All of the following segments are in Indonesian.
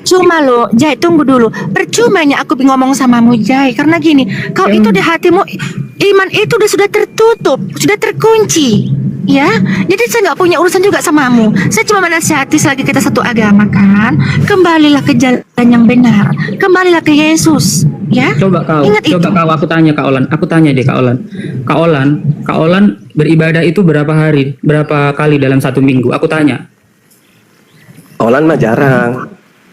percuma loh, Jai, tunggu dulu. Percumanya aku ngomong samamu, Jai, karena gini, kau itu di hatimu iman itu sudah tertutup, sudah terkunci. Ya, jadi saya nggak punya urusan juga samamu. Saya cuma menasihati selagi kita satu agama kan, kembalilah ke jalan yang benar, kembalilah ke Yesus. Ya, Coba kau, ingat itu. aku tanya Kak Olan, aku tanya deh Kak Olan. Kak Olan beribadah itu berapa hari, berapa kali dalam satu minggu? Aku tanya. Olan mah jarang.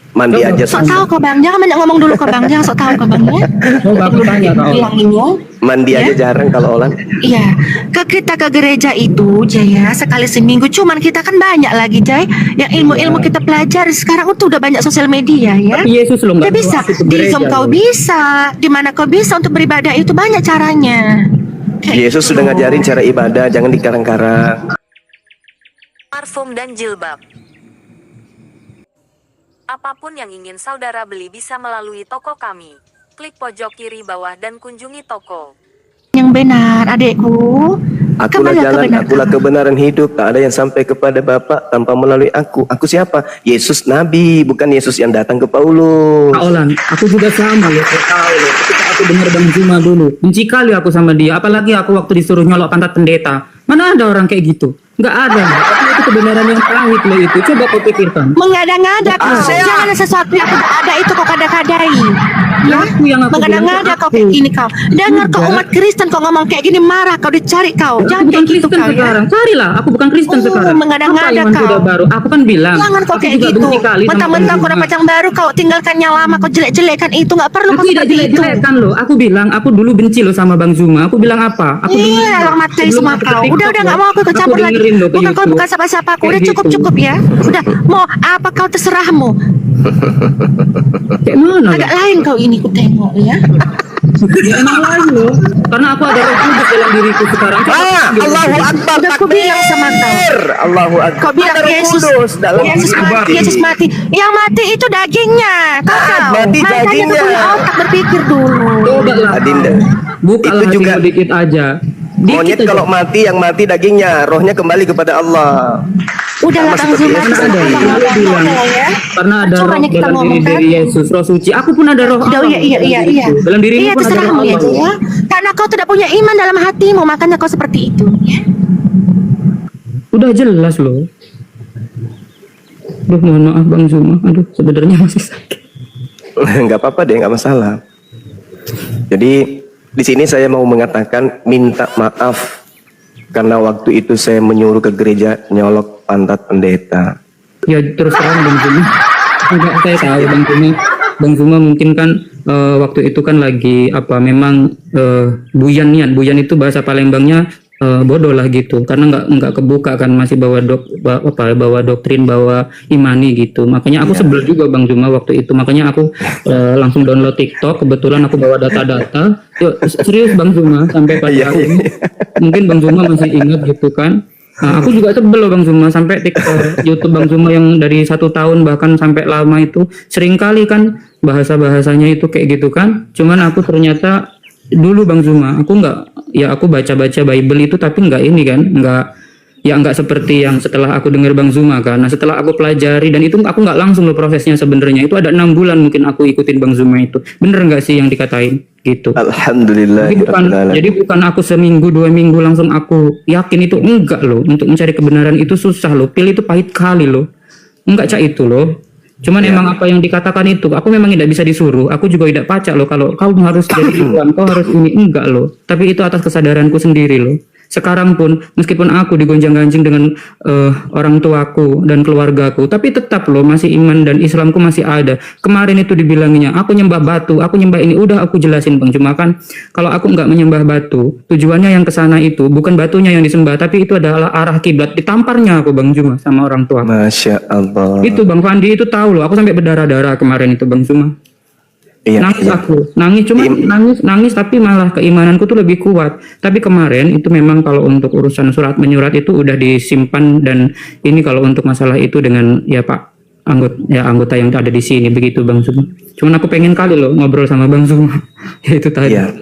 Mandi Coba. aja Sok susah. tahu kau bang, jangan banyak ngomong dulu kau bang, jangan sok tahu kau bang ya. Coba aku tanya Kak Olan. Bilang ini. Mandi Ya. aja jarang kalau Olan. Iya, kita ke gereja itu, Jaya, sekali seminggu. Cuman kita kan banyak lagi, Jay. Yang ilmu-ilmu kita pelajari sekarang itu udah banyak sosial media, ya. Tapi Yesus loh Udah nggak bisa, suruh aku ke di gereja Zoom kau loh. bisa, di mana kau bisa untuk beribadah itu banyak caranya. Kayak Yesus gitu. sudah ngajarin cara ibadah, jangan dikarang-karang. Parfum dan jilbab. Apapun yang ingin saudara beli bisa melalui toko kami. Klik pojok kiri bawah dan kunjungi toko. Yang benar, adekku. Akulah Kembalilah jalan, kebenaran. akulah kebenaran hidup. Tak ada yang sampai kepada Bapa tanpa melalui aku. Aku siapa? Yesus Nabi, bukan Yesus yang datang ke Paulus. Kak Olan, aku juga sama loh, kau tahu loh. Ketika aku dengar Bang Zuma dulu, benci kali aku sama dia. Apalagi aku waktu disuruh nyolok pantat pendeta. Mana ada orang kayak gitu? Nggak ada. Tapi itu kebenaran yang pahit loh itu. Coba kau pikirkan. Mengada-ngada kau. Jangan ada sesuatu yang tidak ada itu kau kada-kadai. Ya, Aku yang aku mengada-ngada bilang, kau aku. kayak gini kau. Dengar kau Enggak. umat Kristen kau ngomong kayak gini marah kau dicari kau. Aku Jangan bukan kayak gitu Kristen kau ya. sekarang. Carilah, aku bukan Kristen Oh, sekarang. mengada-ngada Apa iman kau. sudah baru? Aku kan bilang. Jangan kau aku kayak juga gitu. benci kali sama Mentang-mentang Bang kau Zuma. dapat yang baru kau tinggalkan yang lama kau jelek-jelekan itu nggak perlu Aku kau tidak seperti itu. jelek-jelekan loh. Aku bilang, aku dulu benci loh sama Bang Zuma. Aku bilang apa? Aku dengerin Iya, loh. orang materi Sebelum semua aku ke kau. TikTok Udah loh, nggak mau aku ikut campur lagi. dengerin loh ke Bukan kau YouTube. bukan siapa-siapa aku. Kayak Udah gitu. cukup ya. Udah mau apa kau terserahmu. Kayak mana Agak Bang? lain kau ini ku tengok ya. Ya emang lain loh. Karena aku ada roh kudus dalam diriku sekarang. Allahu Akbar, Udah aku bilang sama kau. takbir. Allahu Akbar. Kau bilang Ada Roh Yesus, Kudus dalam Yesus diri. mati, Yesus mati. Yang mati itu dagingnya. Tahu kau? mati Makanya dagingnya. kau punya otak berpikir dulu. Coba lah. Adinda. Bukalah Itu juga hatimu dikit aja. Dikit Monyet aja. kalau mati, yang mati dagingnya, rohnya kembali kepada Allah. Udahlah Sama Bang seperti Zuma, Yesus. Bang Ada. Zuma, Bang Zuma, ya. Karena ada roh Percumanya kita dalam ngomong, diri kan? dari Yesus, roh suci. Aku pun ada roh Udah, Allah iya. dalam diriku. Dalam dirimu Iya, pun ada roh terserahmu ya, Allah. ya. Karena kau tidak punya iman dalam hatimu, makanya kau seperti itu. Ya. Udah jelas loh. Aduh, mohon maaf Bang Zuma. Aduh, sebenarnya masih sakit. Nggak apa-apa deh, nggak masalah. Jadi di sini saya mau mengatakan minta maaf karena waktu itu saya menyuruh ke gereja nyolok pantat pendeta. Ya terus terang Bang Zuma. Enggak, saya tahu Bang Zuma. Bang Zuma mungkin kan waktu itu kan lagi apa memang buyan nian. Buyan itu bahasa Palembangnya bodoh lah gitu. Karena nggak kebuka kan, masih bawa doktrin, bawa imani gitu. Makanya aku sebel juga Bang Zuma waktu itu. Makanya aku langsung download TikTok. Kebetulan aku bawa data-data. Yuk, serius Bang Zuma sampai pada Iya, hari ini. Mungkin Bang Zuma masih ingat gitu kan. Nah, aku juga sebel loh Bang Zuma sampai TikTok YouTube Bang Zuma yang dari 1 tahun bahkan sampai lama itu sering kali kan bahasa-bahasanya itu kayak gitu kan. Cuman aku ternyata dulu Bang Zuma aku baca-baca Bible itu tapi nggak ini kan, nggak seperti yang setelah aku dengar Bang Zuma kan. Nah setelah aku pelajari dan itu aku nggak langsung loh prosesnya sebenarnya, itu ada 6 bulan mungkin aku ikutin Bang Zuma itu. Bener nggak sih yang dikatain gitu? Alhamdulillah. Jadi bukan aku seminggu 2 minggu langsung aku yakin itu, enggak loh. Untuk mencari kebenaran itu susah loh. Pil itu pahit kali loh. Enggak cak itu loh. Cuman emang apa yang dikatakan itu, aku memang tidak bisa disuruh. Aku juga tidak pacak loh kalau kau harus jadi Islam, kau harus ini, enggak loh. Tapi itu atas kesadaranku sendiri loh. Sekarang pun meskipun aku digonjang-ganjing dengan orang tuaku dan keluargaku, tapi tetap loh masih iman dan Islamku masih ada. Kemarin itu dibilangnya aku nyembah batu, aku nyembah ini, udah aku jelasin Bang. Cuma kan kalau aku nggak menyembah batu, tujuannya yang kesana itu bukan batunya yang disembah, tapi itu adalah arah kiblat. Ditamparnya aku Bang Zuma sama orang tua. Masya Allah. Itu Bang Fandi itu tahu loh, aku sampai berdarah-darah kemarin itu Bang Zuma. Iya, Nangis iya. aku, nangis tapi malah keimananku tuh lebih kuat. Tapi kemarin itu memang kalau untuk urusan surat menyurat itu udah disimpan, dan ini kalau untuk masalah itu dengan ya Pak anggota yang ada di sini begitu Bang Zuma. Cuman aku pengen kali loh ngobrol sama Bang Zuma. Ya itu tadi. Iya.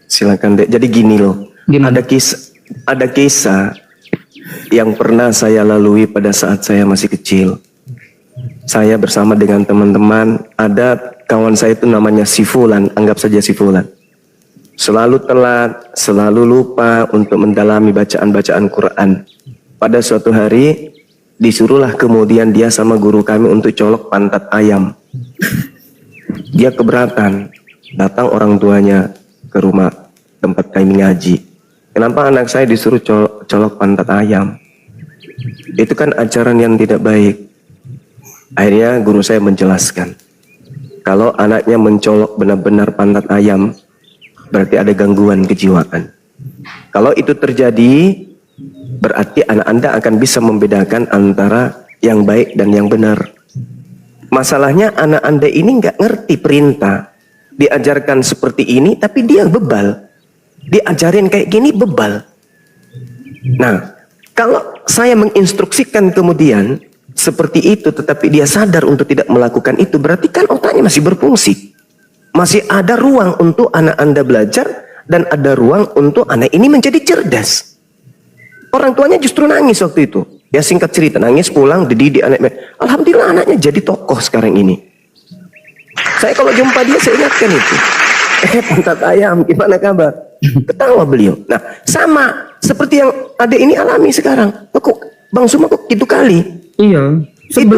Silakan Dek. Jadi gini loh. Gimana? Ada kisah yang pernah saya lalui pada saat saya masih kecil. saya bersama dengan teman-teman, ada kawan saya itu namanya si Fulan, anggap saja si Fulan. Selalu telat, selalu lupa untuk mendalami bacaan-bacaan Quran. Pada suatu hari, disuruhlah kemudian dia sama guru kami untuk colok pantat ayam. Dia keberatan, datang orang tuanya ke rumah tempat kami ngaji. Kenapa anak saya disuruh colok pantat ayam? Itu kan ajaran yang tidak baik. Akhirnya guru saya menjelaskan, kalau anaknya mencolok benar-benar pantat ayam, berarti ada gangguan kejiwaan. Kalau itu terjadi, berarti anak Anda akan bisa membedakan antara yang baik dan yang benar. Masalahnya anak Anda ini nggak ngerti perintah. Diajarkan seperti ini, tapi dia bebal. Diajarin kayak gini, bebal. Nah, kalau saya menginstruksikan kemudian seperti itu, tetapi dia sadar untuk tidak melakukan itu, berarti kan otaknya masih berfungsi. Masih ada ruang untuk anak Anda belajar, dan ada ruang untuk anak ini menjadi cerdas. Orang tuanya justru nangis waktu itu. Ya singkat cerita, nangis pulang, dididik anaknya. Alhamdulillah anaknya jadi tokoh sekarang ini. Saya kalau jumpa dia, saya ingatkan itu. Pantat ayam, gimana kabar? Ketawa beliau. Nah, sama seperti yang adik ini alami sekarang. Kok Bang Suma kok gitu kali? Iya. Itu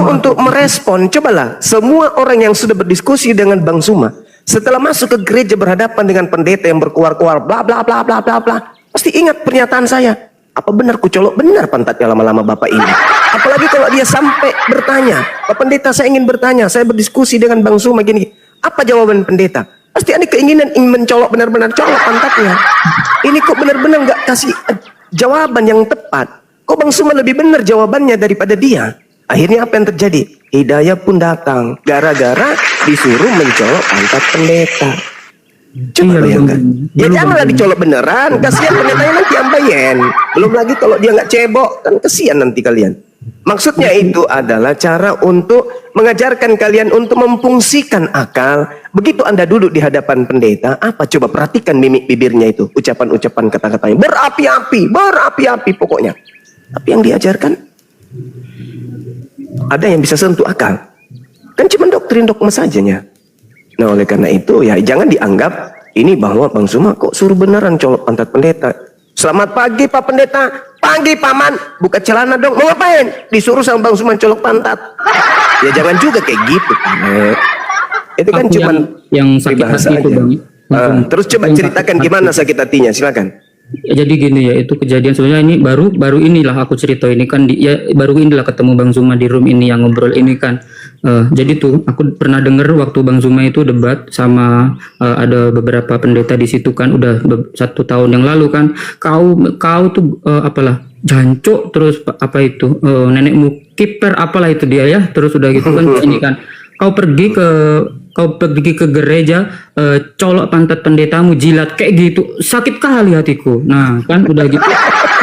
untuk merespon. Cobalah, semua orang yang sudah berdiskusi dengan Bang Suma, setelah masuk ke gereja berhadapan dengan pendeta yang berkuar-kuar, bla bla bla bla bla bla, pasti ingat pernyataan saya. Apa benar ku colok benar pantatnya lama-lama bapak ini? Apalagi kalau dia sampai bertanya, Pak Pendeta saya ingin bertanya, saya berdiskusi dengan Bang Suma gini. Apa jawaban pendeta? Pasti ada keinginan ingin mencolok benar-benar colok pantatnya. Ini kok benar-benar nggak kasih jawaban yang tepat. Kok Bang Suma lebih benar jawabannya daripada dia? Akhirnya apa yang terjadi? Hidayah pun datang gara-gara disuruh mencolok pantat pendeta. Coba bayangkan. Ya janganlah dicolok beneran, kasihan pendetanya nanti ambayen. Belum lagi kalau dia nggak cebok, kan kasihan nanti kalian. Maksudnya itu adalah cara untuk mengajarkan kalian untuk memfungsikan akal. Begitu Anda duduk di hadapan pendeta, apa coba perhatikan mimik bibirnya itu, ucapan-ucapan kata-katanya berapi-api pokoknya. Tapi yang diajarkan ada yang bisa sentuh akal. Kan cuma doktrin dogma sajanya. Nah oleh karena itu ya jangan dianggap ini bahwa Bang Suma kok suruh beneran colok pantat pendeta. Selamat pagi Pak Pendeta. Pagi Paman. Buka celana dong. Mau ngapain? Disuruh sama Bang Suma colok pantat. Ya jangan juga kayak gitu. Itu kan cuma yang sakit hati itu Bang. Terus coba ceritakan gimana sakit hatinya, silakan. Ya, jadi gini ya, itu kejadian sebenarnya ini baru inilah aku cerita ini kan ya baru inilah ketemu Bang Zuma di room ini yang ngobrol ini kan. Jadi tuh aku pernah denger waktu Bang Zuma itu debat sama ada beberapa pendeta di situ kan udah 1 tahun yang lalu kan. Kau tuh apalah jancuk terus apa itu nenekmu kiper apalah itu dia ya. Terus udah gitu kan ini kan kau pergi ke gereja colok pantat pendetamu jilat kayak gitu sakit kali hatiku. Nah kan udah gitu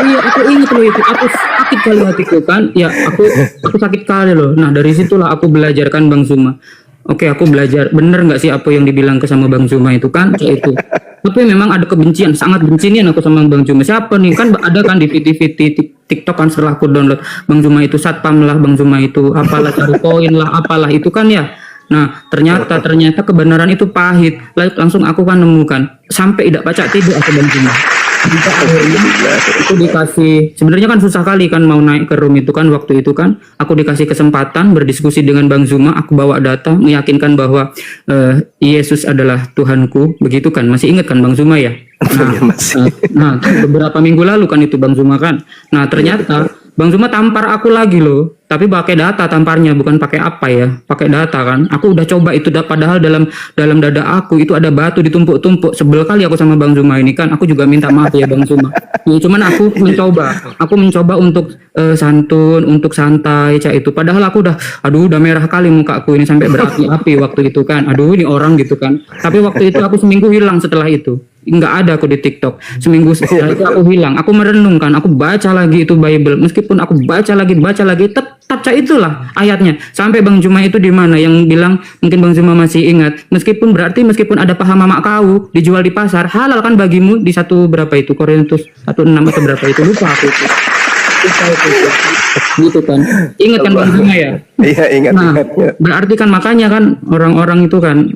iya aku ingat loh itu aku sakit kali hatiku kan ya aku sakit kali loh. Nah dari situlah aku belajar kan Bang Zuma. Oke aku belajar bener nggak sih apa yang dibilang ke sama Bang Zuma itu kan kayak itu. Tapi memang ada kebencian, sangat bencian aku sama Bang Zuma. Siapa nih kan ada kan di TikTok kan setelah aku download Bang Zuma itu satpam lah, Bang Zuma itu apalah cari koin lah, apalah itu kan ya. Nah ternyata kebenaran itu pahit. Langsung aku kan nemukan sampai tidak baca tidur aku Bang Zuma. Itu dikasih sebenarnya kan susah kali kan mau naik ke room itu kan waktu itu kan aku dikasih kesempatan berdiskusi dengan Bang Zuma. Aku bawa data meyakinkan bahwa Yesus adalah Tuhanku begitu kan masih ingat kan Bang Zuma ya. Nah beberapa minggu lalu kan itu Bang Zuma kan. Nah ternyata Bang Zuma tampar aku lagi loh, tapi pakai data tamparnya bukan pakai apa ya, pakai data kan. Aku udah coba itu padahal dalam dada aku itu ada batu ditumpuk-tumpuk. Sebel kali aku sama Bang Zuma ini kan. Aku juga minta maaf ya Bang Zuma. Ya, cuman aku mencoba untuk santun, untuk santai cak itu. Padahal aku udah merah kali mukaku ini sampai berapi-api waktu itu kan. Aduh ini orang gitu kan. Tapi waktu itu aku seminggu hilang setelah itu. Nggak ada aku di TikTok. Seminggu setelah itu aku hilang. Aku merenungkan, aku baca lagi itu Bible. Meskipun aku baca lagi, tetap itulah ayatnya. Sampai Bang Zuma itu di mana yang bilang mungkin Bang Zuma masih ingat. Meskipun ada paha mamak kau dijual di pasar, halal kan bagimu di berapa itu Korintus 1:6 atau berapa itu lupa aku itu. Gitu kan. Ingat kan Bang Zuma ya? Iya, ingat Nah, ingat. Ya. berarti kan makanya kan orang-orang itu kan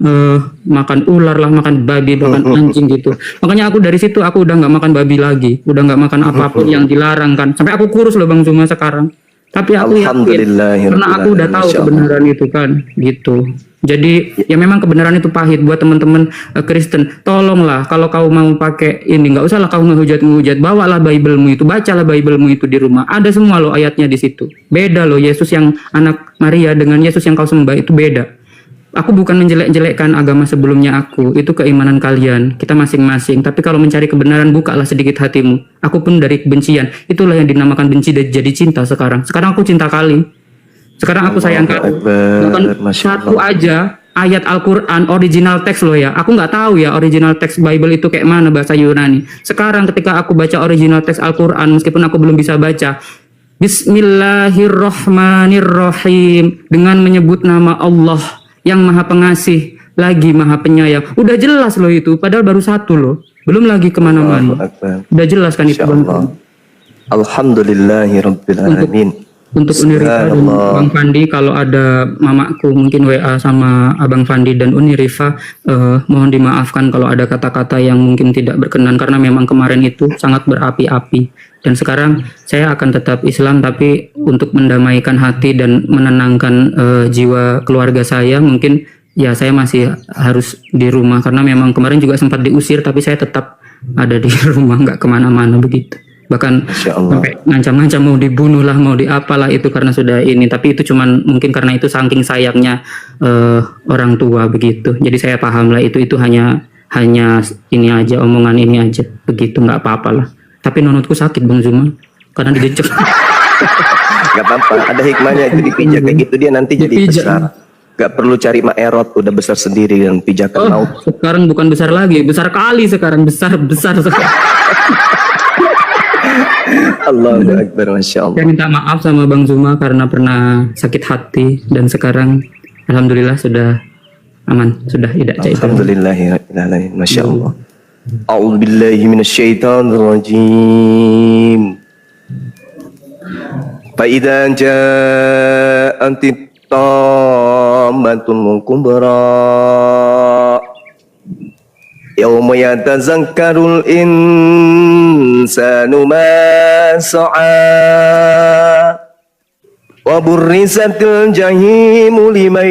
makan ular lah, makan babi, makan anjing gitu. Makanya aku dari situ aku udah nggak makan babi lagi, udah nggak makan apapun yang dilarang kan. Sampai aku kurus loh Bang Zuma sekarang. Tapi aku yakin Alhamdulillahirabbil karena aku udah tahu alamin, Masya Allah. kebenaran itu kan, gitu. Jadi ya memang kebenaran itu pahit buat teman-teman Kristen. Tolonglah kalau kau mau pakai ini, nggak usah lah kau ngehujat-ngehujat. Bawalah Bible-mu itu, bacalah Bible-mu itu di rumah. Ada semua loh ayatnya di situ. Beda loh Yesus yang anak Maria dengan Yesus yang kau sembah itu beda. Aku bukan menjelek-jelekkan agama sebelumnya aku, itu keimanan kalian, kita masing-masing. Tapi kalau mencari kebenaran, bukalah sedikit hatimu. Aku pun dari kebencian, itulah yang dinamakan benci dan jadi cinta sekarang. Sekarang aku cinta kali. Sekarang aku sayang kamu. Bahkan Masya satu Allah. aja ayat Al-Quran original teks loh ya. Aku nggak tahu ya original teks Bible itu kayak mana bahasa Yunani. Sekarang ketika aku baca original teks Al-Quran, meskipun aku belum bisa baca, Bismillahirrahmanirrahim, dengan menyebut nama Allah yang Maha Pengasih lagi Maha Penyayang. Udah jelas loh itu, padahal baru satu loh. Belum lagi Allahu kemana-mana. Akbar. Udah jelas kan itu. Masya Allah. Alhamdulillahirabbil alamin. Untuk Unirifa dan Subhanallah. Bang Fandi, kalau ada mamaku mungkin WA sama Abang Fandi dan Unirifa, mohon dimaafkan kalau ada kata-kata yang mungkin tidak berkenan, karena memang kemarin itu sangat berapi-api. Dan sekarang saya akan tetap Islam, tapi untuk mendamaikan hati dan menenangkan jiwa keluarga saya, mungkin ya saya masih harus di rumah, karena memang kemarin juga sempat diusir, tapi saya tetap ada di rumah, nggak kemana-mana begitu. Bahkan Masya Allah. sampai ngancam-ngancam mau dibunuh lah, mau diapalah itu karena sudah ini. Tapi itu cuman mungkin karena itu saking sayangnya orang tua begitu. Jadi saya paham lah itu hanya ini aja, omongan ini aja begitu, nggak apa-apa lah. Tapi nonotku sakit Bang Zuma karena dijejek. Gak apa-apa, ada hikmahnya itu dipijak kayak gitu dia nanti jadi Dipijak. besar. Gak perlu cari maerot, udah besar sendiri dan pijakan Oh, maut. sekarang bukan besar lagi, besar kali sekarang, besar sekarang. Allahu Akbar, Masya Allah. Saya minta maaf sama Bang Zuma karena pernah sakit hati, dan sekarang alhamdulillah sudah aman, sudah tidak cairan. Alhamdulillahirrahmanirrahim, Masya Allah. A'udzubillahi minasyaitonirrajim. Fa'idha ja'anti tammatul kubra yawma yatazakkarul insanu ma sa'a wa burrisatil jahimu liman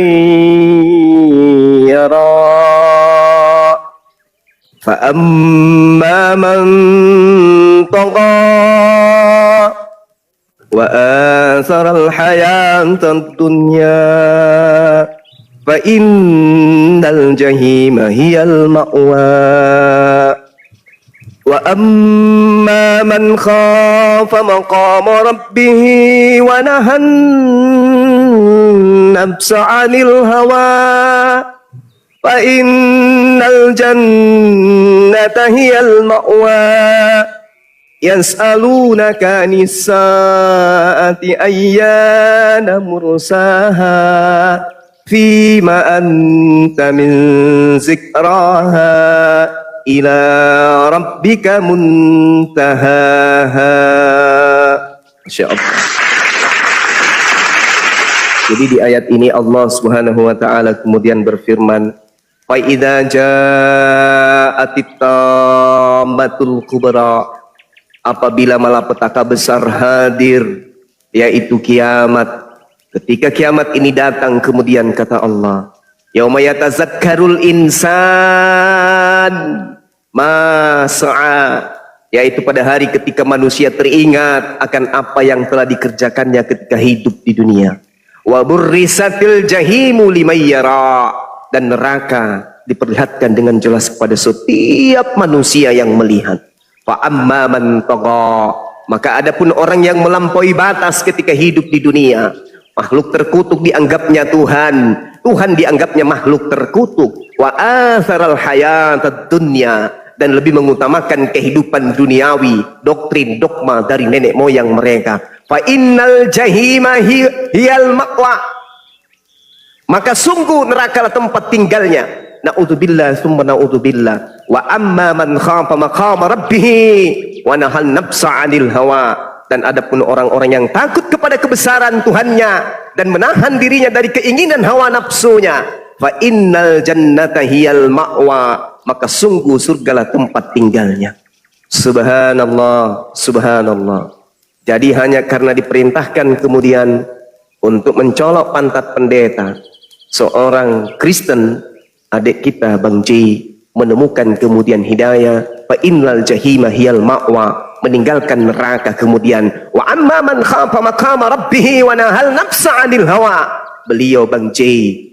yara fa amma man tagha wa atharal hayatad dunya fa innal jahima hiyal ma'wa wa amma man khafa maqama rabbih wa nahan nafsa 'anil hawa fa innal jannata hiyal ma'wa yas'alunaka 'anis sa'ati ayyana mursaha fima anta min zikraha ila rabbika muntahaha. Masya Allah. Jadi di ayat ini Allah Subhanahu wa taala kemudian berfirman, fa idza ja'atit tammatul kubra, apabila malapetaka besar hadir, yaitu kiamat. Ketika kiamat ini datang, kemudian kata Allah, yauma yatazakkarul insan ma sa'a, yaitu pada hari ketika manusia teringat akan apa yang telah dikerjakannya ketika hidup di dunia. Wa burrisatil jahimu liman yara, dan neraka diperlihatkan dengan jelas kepada setiap manusia yang melihat. Fa amma man tagha, maka adapun orang yang melampaui batas ketika hidup di dunia, makhluk terkutuk dianggapnya Tuhan, Tuhan dianggapnya makhluk terkutuk. Wa atharal hayatad dunya, dan lebih mengutamakan kehidupan duniawi, doktrin dogma dari nenek moyang mereka. Fa innal jahima hiyal ma'wa, maka sungguh nerakalah tempat tinggalnya. Na'udzubillah summa na'udzubillah. Wa amma man khafa maqama rabbih wa nahal nafsa 'anil hawa, Dan adapun orang-orang yang takut kepada kebesaran Tuhannya dan menahan dirinya dari keinginan hawa nafsunya, fa innal jannata hiyal ma'wa, maka sungguh surgalah tempat tinggalnya. Subhanallah, subhanallah. Jadi hanya karena diperintahkan kemudian untuk mencolok pantat pendeta, seorang Kristen, adik kita Bang J, menemukan kemudian hidayah, fa innal jahima hiyal ma'wa, meninggalkan neraka kemudian, wa amma man khafa maqama rabbih wa nahal nafsa 'anil hawa. Beliau Bang J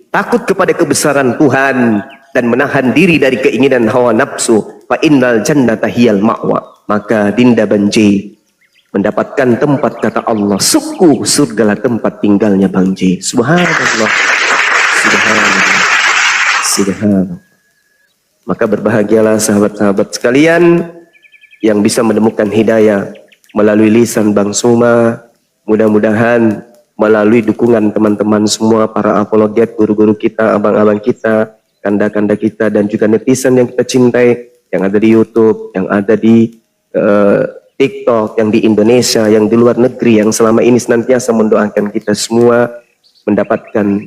takut kepada kebesaran Tuhan dan menahan diri dari keinginan hawa nafsu, fa innal jannata hiyal ma'wa, maka Dinda Bang J mendapatkan tempat kata Allah, suku surgalah tempat tinggalnya Bang J. Subhanallah, subhanallah, subhanallah. Maka berbahagialah sahabat-sahabat sekalian yang bisa menemukan hidayah melalui lisan Bang Suma. Mudah-mudahan melalui dukungan teman-teman semua, para apologet, guru-guru kita, abang-abang kita, kanda-kanda kita, dan juga netizen yang kita cintai, yang ada di YouTube, yang ada di TikTok, yang di Indonesia, yang di luar negeri, yang selama ini senantiasa mendoakan kita semua mendapatkan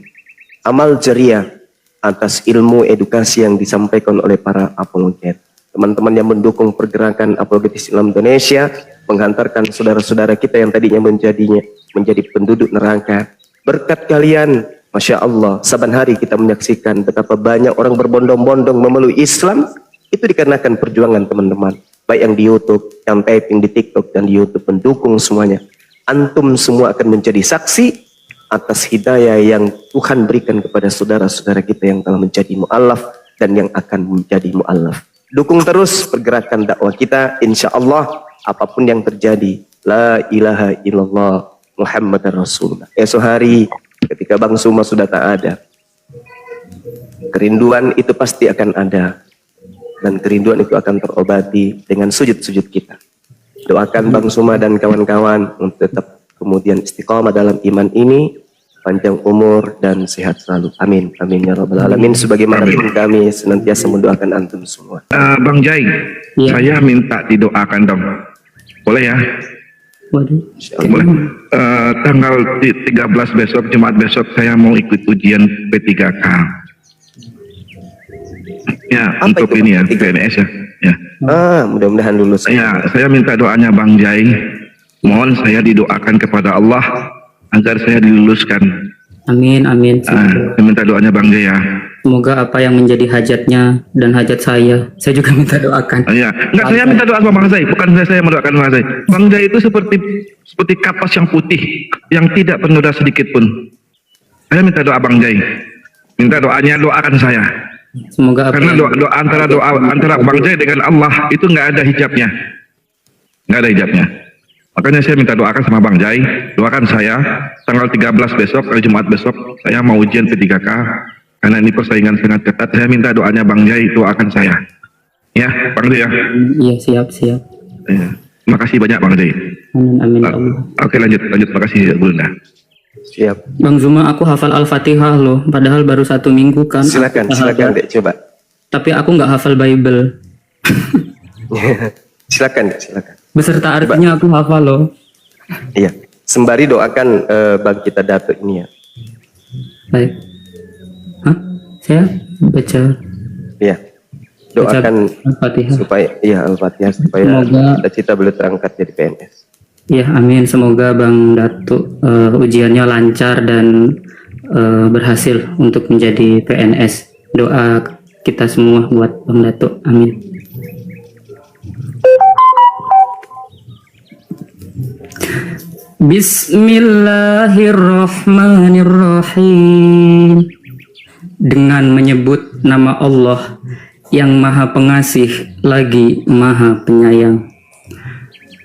amal jariah atas ilmu edukasi yang disampaikan oleh para apologet. Teman-teman yang mendukung pergerakan apologetis Islam Indonesia, menghantarkan saudara-saudara kita yang tadinya menjadi penduduk neraka. Berkat kalian, Masya Allah, saban hari kita menyaksikan betapa banyak orang berbondong-bondong memeluk Islam, itu dikarenakan perjuangan teman-teman. Baik yang di YouTube, yang typing di TikTok, dan di YouTube, mendukung semuanya. Antum semua akan menjadi saksi atas hidayah yang Tuhan berikan kepada saudara-saudara kita yang telah menjadi mu'allaf dan yang akan menjadi mu'allaf. Dukung terus pergerakan dakwah kita, insya Allah apapun yang terjadi, la ilaha illallah Muhammad Rasulullah. Esok hari ketika Bang Suma sudah tak ada, kerinduan itu pasti akan ada, dan kerinduan itu akan terobati dengan sujud-sujud kita. Doakan Bang Suma dan kawan-kawan untuk tetap kemudian istiqamah dalam iman ini, panjang umur dan sehat selalu. Amin, amin ya rabbal alamin. Sebagaimana pun kami senantiasa mendoakan antum semua. Bang Jai, Ya. saya minta didoakan dong. Boleh ya? Waduh. Boleh. Tanggal 13 besok, Jumat besok, saya mau ikut ujian P3K. Ya, Apa untuk itu, ini ya, Pak? PNS ya. Ya. Mudah-mudahan lulus. Ya, saya minta doanya Bang Jai. Mohon saya didoakan kepada Allah agar saya diluluskan. Amin, amin. Saya minta doanya Bang Jai ya. Semoga apa yang menjadi hajatnya dan hajat saya juga minta doakan. Iya, enggak, saya minta doa sama Bang Zai, bukan saya mendoakan Bang Zai. Bang Zai itu seperti kapas yang putih yang tidak bernoda sedikit pun. Saya minta doa Bang Zai. Minta doanya, doakan saya. Semoga apa Karena yang doa antara Bang Zai dengan Allah itu nggak ada hijabnya. Nggak ada hijabnya. Makanya saya minta doakan sama Bang Jai, doakan saya tanggal 13 besok, hari Jumat besok, saya mau ujian P3K. Karena ini persaingan sangat ketat, saya minta doanya Bang Jai, doakan saya. Ya, Bang Jai ya. Iya, siap. Ya. Terima kasih banyak Bang Jai. Amin, amin ya Allah. Oke, lanjut. Terima kasih Bunda. Siap. Bang Zuma, aku hafal Al-Fatihah loh, padahal baru 1 minggu kan. Silakan, Aku silakan hafal. Dek, coba. Tapi aku nggak hafal Bible. Silakan Dek, silakan. Beserta artinya aku hafal loh. Iya. Sembari doakan Bang kita Datuk ini ya. Baik. Hah? Saya baca Iya. Doakan Al-Fatihah. supaya Al-Fatihah supaya Semoga- cita-cita beliau terangkat jadi PNS. Ya, amin. Semoga Bang Datuk ujiannya lancar dan berhasil untuk menjadi PNS. Doa kita semua buat Bang Datuk. Amin. Bismillahirrahmanirrahim. Dengan menyebut nama Allah yang Maha Pengasih lagi Maha Penyayang.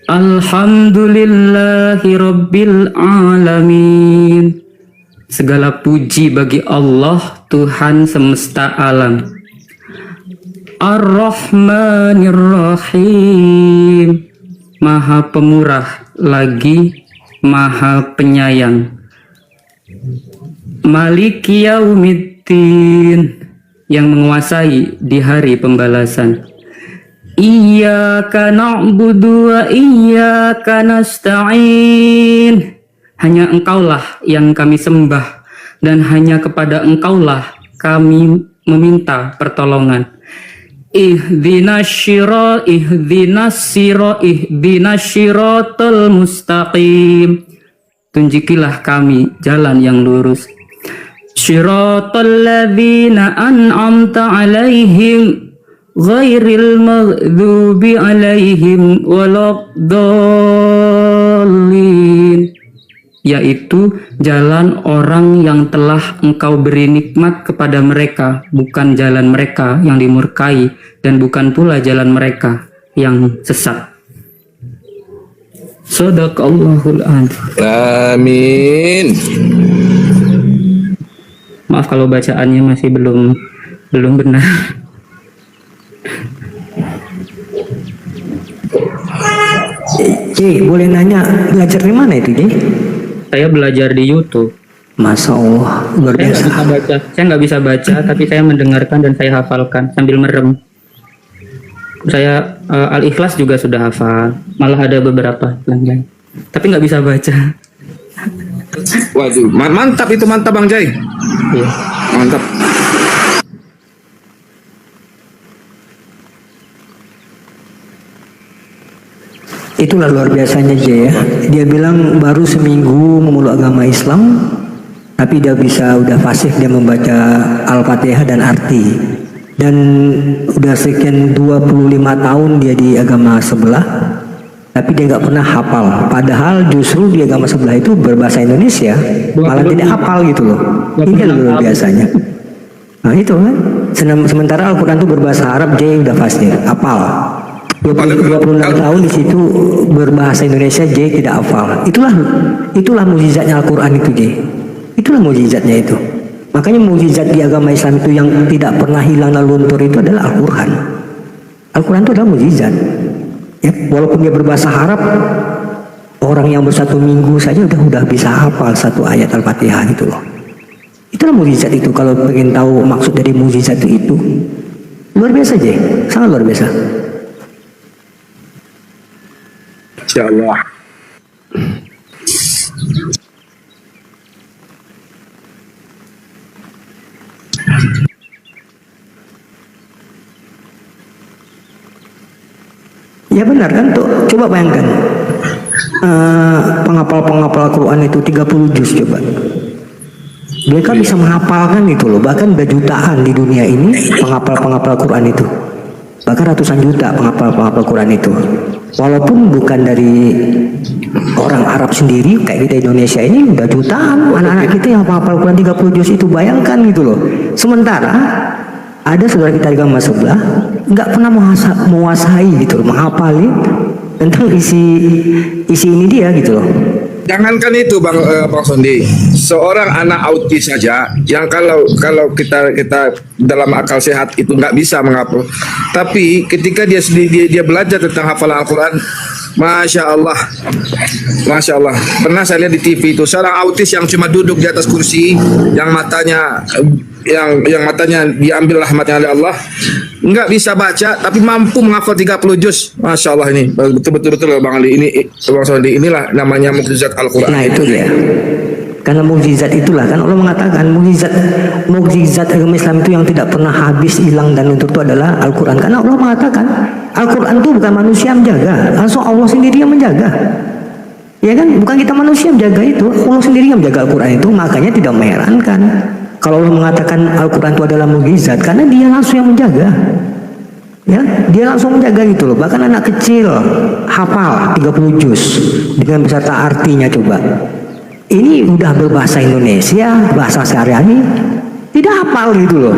Alhamdulillahi Rabbil Alamin. Segala puji bagi Allah, Tuhan semesta alam. Ar-Rahmanir-Rahim. Maha Pemurah lagi Maha Penyayang. Maliki Yaumiddin. Yang menguasai di hari pembalasan. Iyyaka na'budu wa iyyaka nasta'in. Hanya Engkaulah yang kami sembah dan hanya kepada Engkaulah kami meminta pertolongan. Ihdinas siratal mustaqim. Tunjukilah kami jalan yang lurus. Syiratal ladzina an'amta alaihim ghairil maghdubi alaihim waladdallin, yaitu jalan orang yang telah Engkau beri nikmat kepada mereka, bukan jalan mereka yang dimurkai dan bukan pula jalan mereka yang sesat. Shadaqallahul adzim. Amin. Maaf kalau bacaannya masih belum benar. Boleh nanya belajar di mana itu, Ji? Saya belajar di YouTube. Masya Allah, luar biasa. Saya nggak bisa baca, tapi saya mendengarkan dan saya hafalkan sambil merem. Saya Al-Ikhlas juga sudah hafal, malah ada beberapa yang tapi nggak bisa baca. Waduh, mantap itu, mantap Bang Jai. Iya. Mantap. Itulah luar biasanya Jay ya. Dia bilang baru seminggu memeluk agama Islam, tapi dia udah fasih dia membaca Al-Fatihah dan arti. Dan udah sekian 25 tahun dia di agama sebelah, tapi dia nggak pernah hafal. Padahal justru di agama sebelah itu berbahasa Indonesia, malah tidak hafal gitu loh. Ini luar biasanya. Nah itu kan. Sementara Al-Quran itu berbahasa Arab, Jay udah fasih, hafal. 26 tahun di situ berbahasa Indonesia, J tidak hafal. Itulah mukjizatnya Al-Quran itu, J. Itulah mukjizatnya itu. Makanya mukjizat di agama Islam itu yang tidak pernah hilang dan luntur itu adalah Al-Quran. Al-Quran itu adalah mukjizat. Ya, walaupun dia berbahasa Arab, orang yang bersatu minggu saja udah bisa hafal satu ayat Al-Fatihah gitu loh. Itulah mukjizat itu. Kalau ingin tahu maksud dari mukjizat itu luar biasa, J. Sangat luar biasa. Insyaallah. Ya benar kan tuh, coba bayangkan penghafal Quran itu 30 juz coba. Mereka bisa menghafalkan itu loh, bahkan ada jutaan di dunia ini penghafal Quran itu. Bahkan ratusan juta penghafal Quran itu. Walaupun bukan dari orang Arab sendiri, kayak kita Indonesia ini udah jutaan anak-anak kita yang hafal Quran 30 juz itu, bayangkan gitu loh. Sementara ada saudara kita di agama sebelah nggak pernah menguasai gitu loh, menghafali tentang isi ini dia gitu loh. Jangankan itu Bang Sondi, seorang anak autis saja yang kalau kita dalam akal sehat itu nggak bisa menghafal, tapi ketika dia belajar tentang hafalan Al-Quran, Masya Allah. Pernah saya lihat di TV itu seorang autis yang cuma duduk di atas kursi, yang matanya diambil rahmatnya oleh Allah, nggak bisa baca tapi mampu menghafal 30 juz. Masya Allah, ini betul Bang Ali, ini Bang Sondi, inilah namanya mukjizat Al-Quran. Nah itu dia. Karena mukjizat itulah kan Allah mengatakan mukjizat agama Islam itu yang tidak pernah habis, hilang dan luntur itu adalah Al-Quran. Karena Allah mengatakan Al-Quran itu bukan manusia yang menjaga, langsung Allah sendiri yang menjaga. Ya kan, bukan kita manusia yang menjaga itu, Allah sendiri yang menjaga Al-Quran itu. Makanya tidak mengherankan kalau Allah mengatakan Al-Quran itu adalah mukjizat, karena dia langsung yang menjaga. Ya, dia langsung menjaga gitu loh. Bahkan anak kecil hafal 30 juz dengan beserta artinya coba. Ini udah berbahasa Indonesia, bahasa sehari-hari, tidak hafal gitu loh.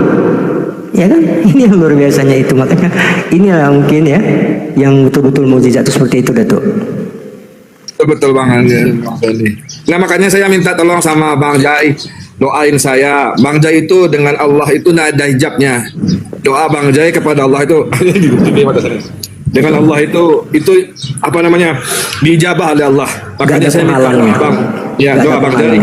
Ya kan, ini yang luar biasanya itu. Makanya inilah mungkin ya yang betul-betul mukjizat itu seperti itu, Datuk. Betul Bang Andi. Nah makanya saya minta tolong sama Bang Jai, doain saya. Bang Jai itu dengan Allah itu tidak ada hijabnya. Doa Bang Jai kepada Allah itu dengan Allah itu apa namanya, diijabah oleh Allah. Makanya saya minta doa Bang. Ya, doa Bang Jai.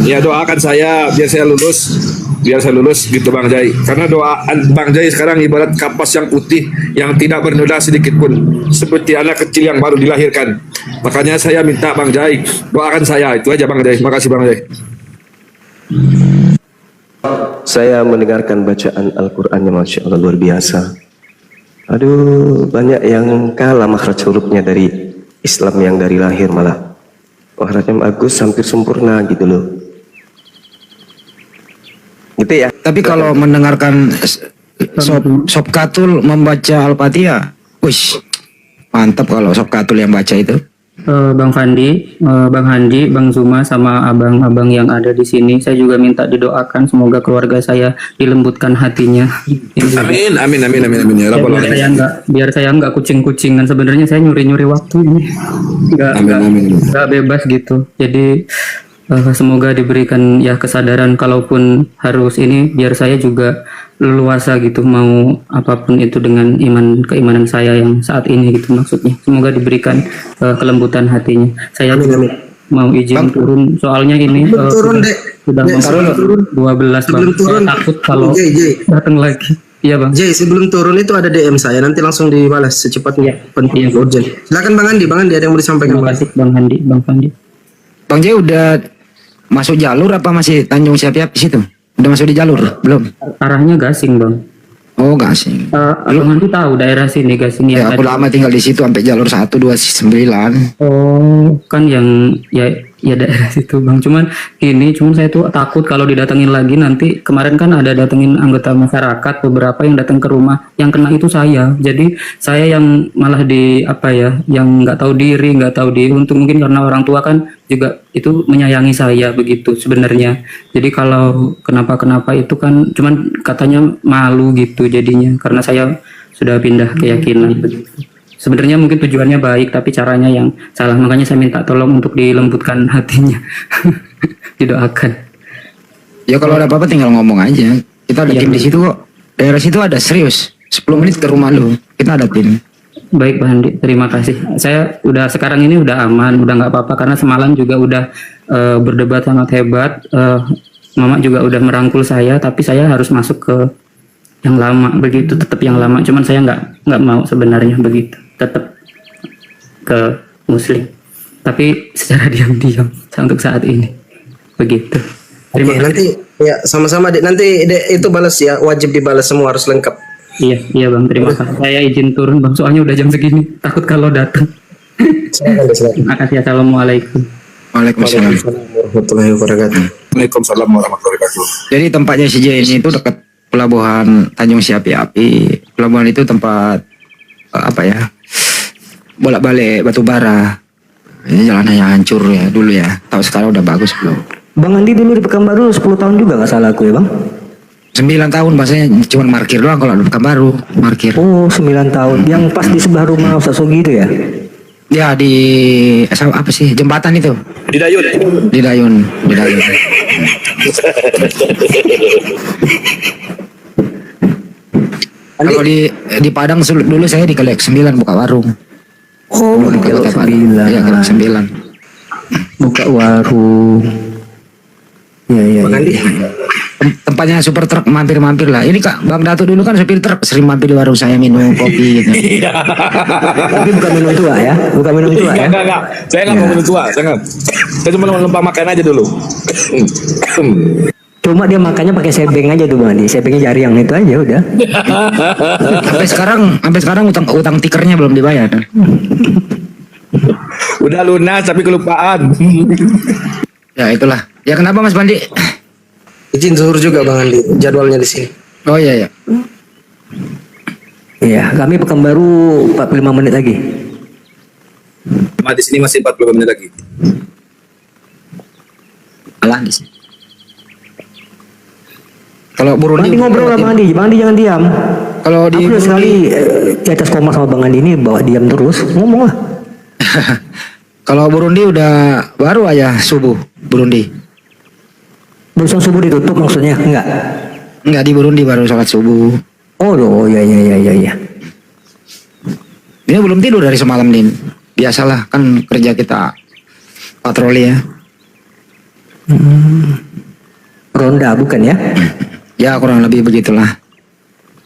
Ya, doakan saya biar saya lulus biar saya lulus gitu Bang Jai. Karena doa Bang Jai sekarang ibarat kapas yang putih yang tidak bernoda sedikit pun, seperti anak kecil yang baru dilahirkan. Makanya saya minta Bang Jai doakan saya, itu aja Bang Jai. Makasih Bang Jai. Saya mendengarkan bacaan Al-Qur'annya, Masya Allah, luar biasa. Aduh, banyak yang kalah makhraj hurufnya dari Islam yang dari lahir, malah makhrajnya bagus, hampir sempurna gitu loh. Gitu ya. Tapi kalau mendengarkan Sob Katul membaca Al-Fatihah, wish, mantap kalau Sob Katul yang baca itu. Bang Fandi, Bang Handi, Bang Zuma, sama abang-abang yang ada di sini, saya juga minta didoakan semoga keluarga saya dilembutkan hatinya. Amin, amin, amin, amin, amin. Ya, Rabbal Alamin. Biar saya nggak kucing-kucingan. Sebenarnya saya nyuri-nyuri waktu ini, nggak bebas gitu. Jadi semoga diberikan ya kesadaran, kalaupun harus ini, biar saya juga leluasa gitu mau apapun itu dengan keimanan saya yang saat ini gitu, maksudnya semoga diberikan kelembutan hatinya. Saya mau izin turun, soalnya ini sudah turun 12 Bang. Saya takut kalau datang lagi. Iya Bang. Jay, sebelum turun itu ada DM saya, nanti langsung dibalas secepatnya. Penting, urgent. Silakan Bang Andi ada yang mau disampaikan. Terima kasih Bang Handi, Bang Fandi. Bang Jai udah masuk jalur apa masih Tanjung Siap-Siap di situ? Udah masuk di jalur? Belum? Arahnya Gasing Bang. Oh, Gasing. Bang Handi tahu daerah sini Gasing Ya, yang aku lama tinggal di situ sampai jalur 129. Oh, kan yang ya daerah situ Bang. Cuman saya tuh takut kalau didatengin lagi nanti. Kemarin kan ada datengin anggota masyarakat beberapa yang datang ke rumah, yang kena itu saya. Jadi saya yang malah yang nggak tahu diri, nggak tahu untung mungkin karena orang tua kan juga itu menyayangi saya begitu sebenarnya. Jadi kalau kenapa itu kan cuman katanya malu gitu jadinya karena saya sudah pindah keyakinan begitu. Sebenarnya mungkin tujuannya baik tapi caranya yang salah, makanya saya minta tolong untuk dilembutkan hatinya. Didoakan. Ya kalau ada apa-apa tinggal ngomong aja. Kita ada tim di situ kok. Daerah situ ada, serius. 10 menit ke rumah lu. Kita ada tim. Baik Pak Handi, terima kasih. Saya sekarang ini udah aman, udah nggak apa-apa karena semalam juga udah berdebat sangat hebat. Mama juga udah merangkul saya, tapi saya harus masuk ke yang lama begitu, tetap yang lama. Cuman saya nggak mau sebenarnya begitu, tetap ke Muslim. Tapi secara diam-diam untuk saat ini begitu. Oke, nanti ya sama-sama Dek. Nanti Dek itu balas ya, wajib dibalas semua, harus lengkap. Iya Bang, terima kasih. Saya izin turun Bang, soalnya udah jam segini. Takut kalau datang. Silakan. Terima kasih. Assalamualaikum. Waalaikumsalam. Warahmatullahi wabarakatuh. Waalaikumsalam warahmatullahi wabarakatuh. Jadi tempatnya si Jai ini itu dekat pelabuhan Tanjung Siapi-Api. Pelabuhan itu tempat bolak-balik batu bara. Ini jalannya yang hancur ya dulu ya. Tahu sekarang udah bagus belum? Bang Andi dulu di Pekanbaru 10 tahun juga nggak salah aku ya Bang? 9 tahun bahasanya cuma markir doang kalau di Pekanbaru, markir. Oh 9 tahun, yang pas di sebelah rumah Ustaz Sogi itu ya? Ya di apa sih jembatan itu? Di Dayun. Di Dayun. Kalau di Padang dulu saya di Kelek 9 buka warung. Oh di Kelek 9. Iya Kelek 9. Buka warung. Iya. Bang Andi. Tempatnya super truk mampir-mampir lah. Ini Kak Bang Dato dulu kan supir truk, sering mampir di warung saya minum kopi gitu. Tapi bukan minum tua ya? Bukan minum tua ya? Enggak. Saya nggak mau minum tua. Saya cuma numpang makan aja dulu. Cuma dia makannya pakai sebeng aja tuh Bang Andi. Sebengnya jari yang itu aja udah. Sampai sekarang utang tikernya belum dibayar. Udah lunas tapi kelupaan. Ya itulah. Ya kenapa Mas Bandi? Izin zuhur juga Bang Andi, jadwalnya di sini. Oh iya. Iya, kami Pekanbaru 45 menit lagi. Di sini masih 40 menit lagi. Alah di sini. Kalau Burundi Bang Andi ngobrol sama Bang Andi jangan diam. Kalau di Aku udah sekali di atas koma sama Bang Andi ini bawa diam terus, ngomong lah. Kalau Burundi udah baru aja subuh Burundi. Barusan subuh ditutup maksudnya? Enggak di Burundi baru sholat subuh. Oh iya. Dia belum tidur dari semalam Din. Biasalah kan kerja kita patroli ya. ronda bukan ya? Ya kurang lebih begitulah.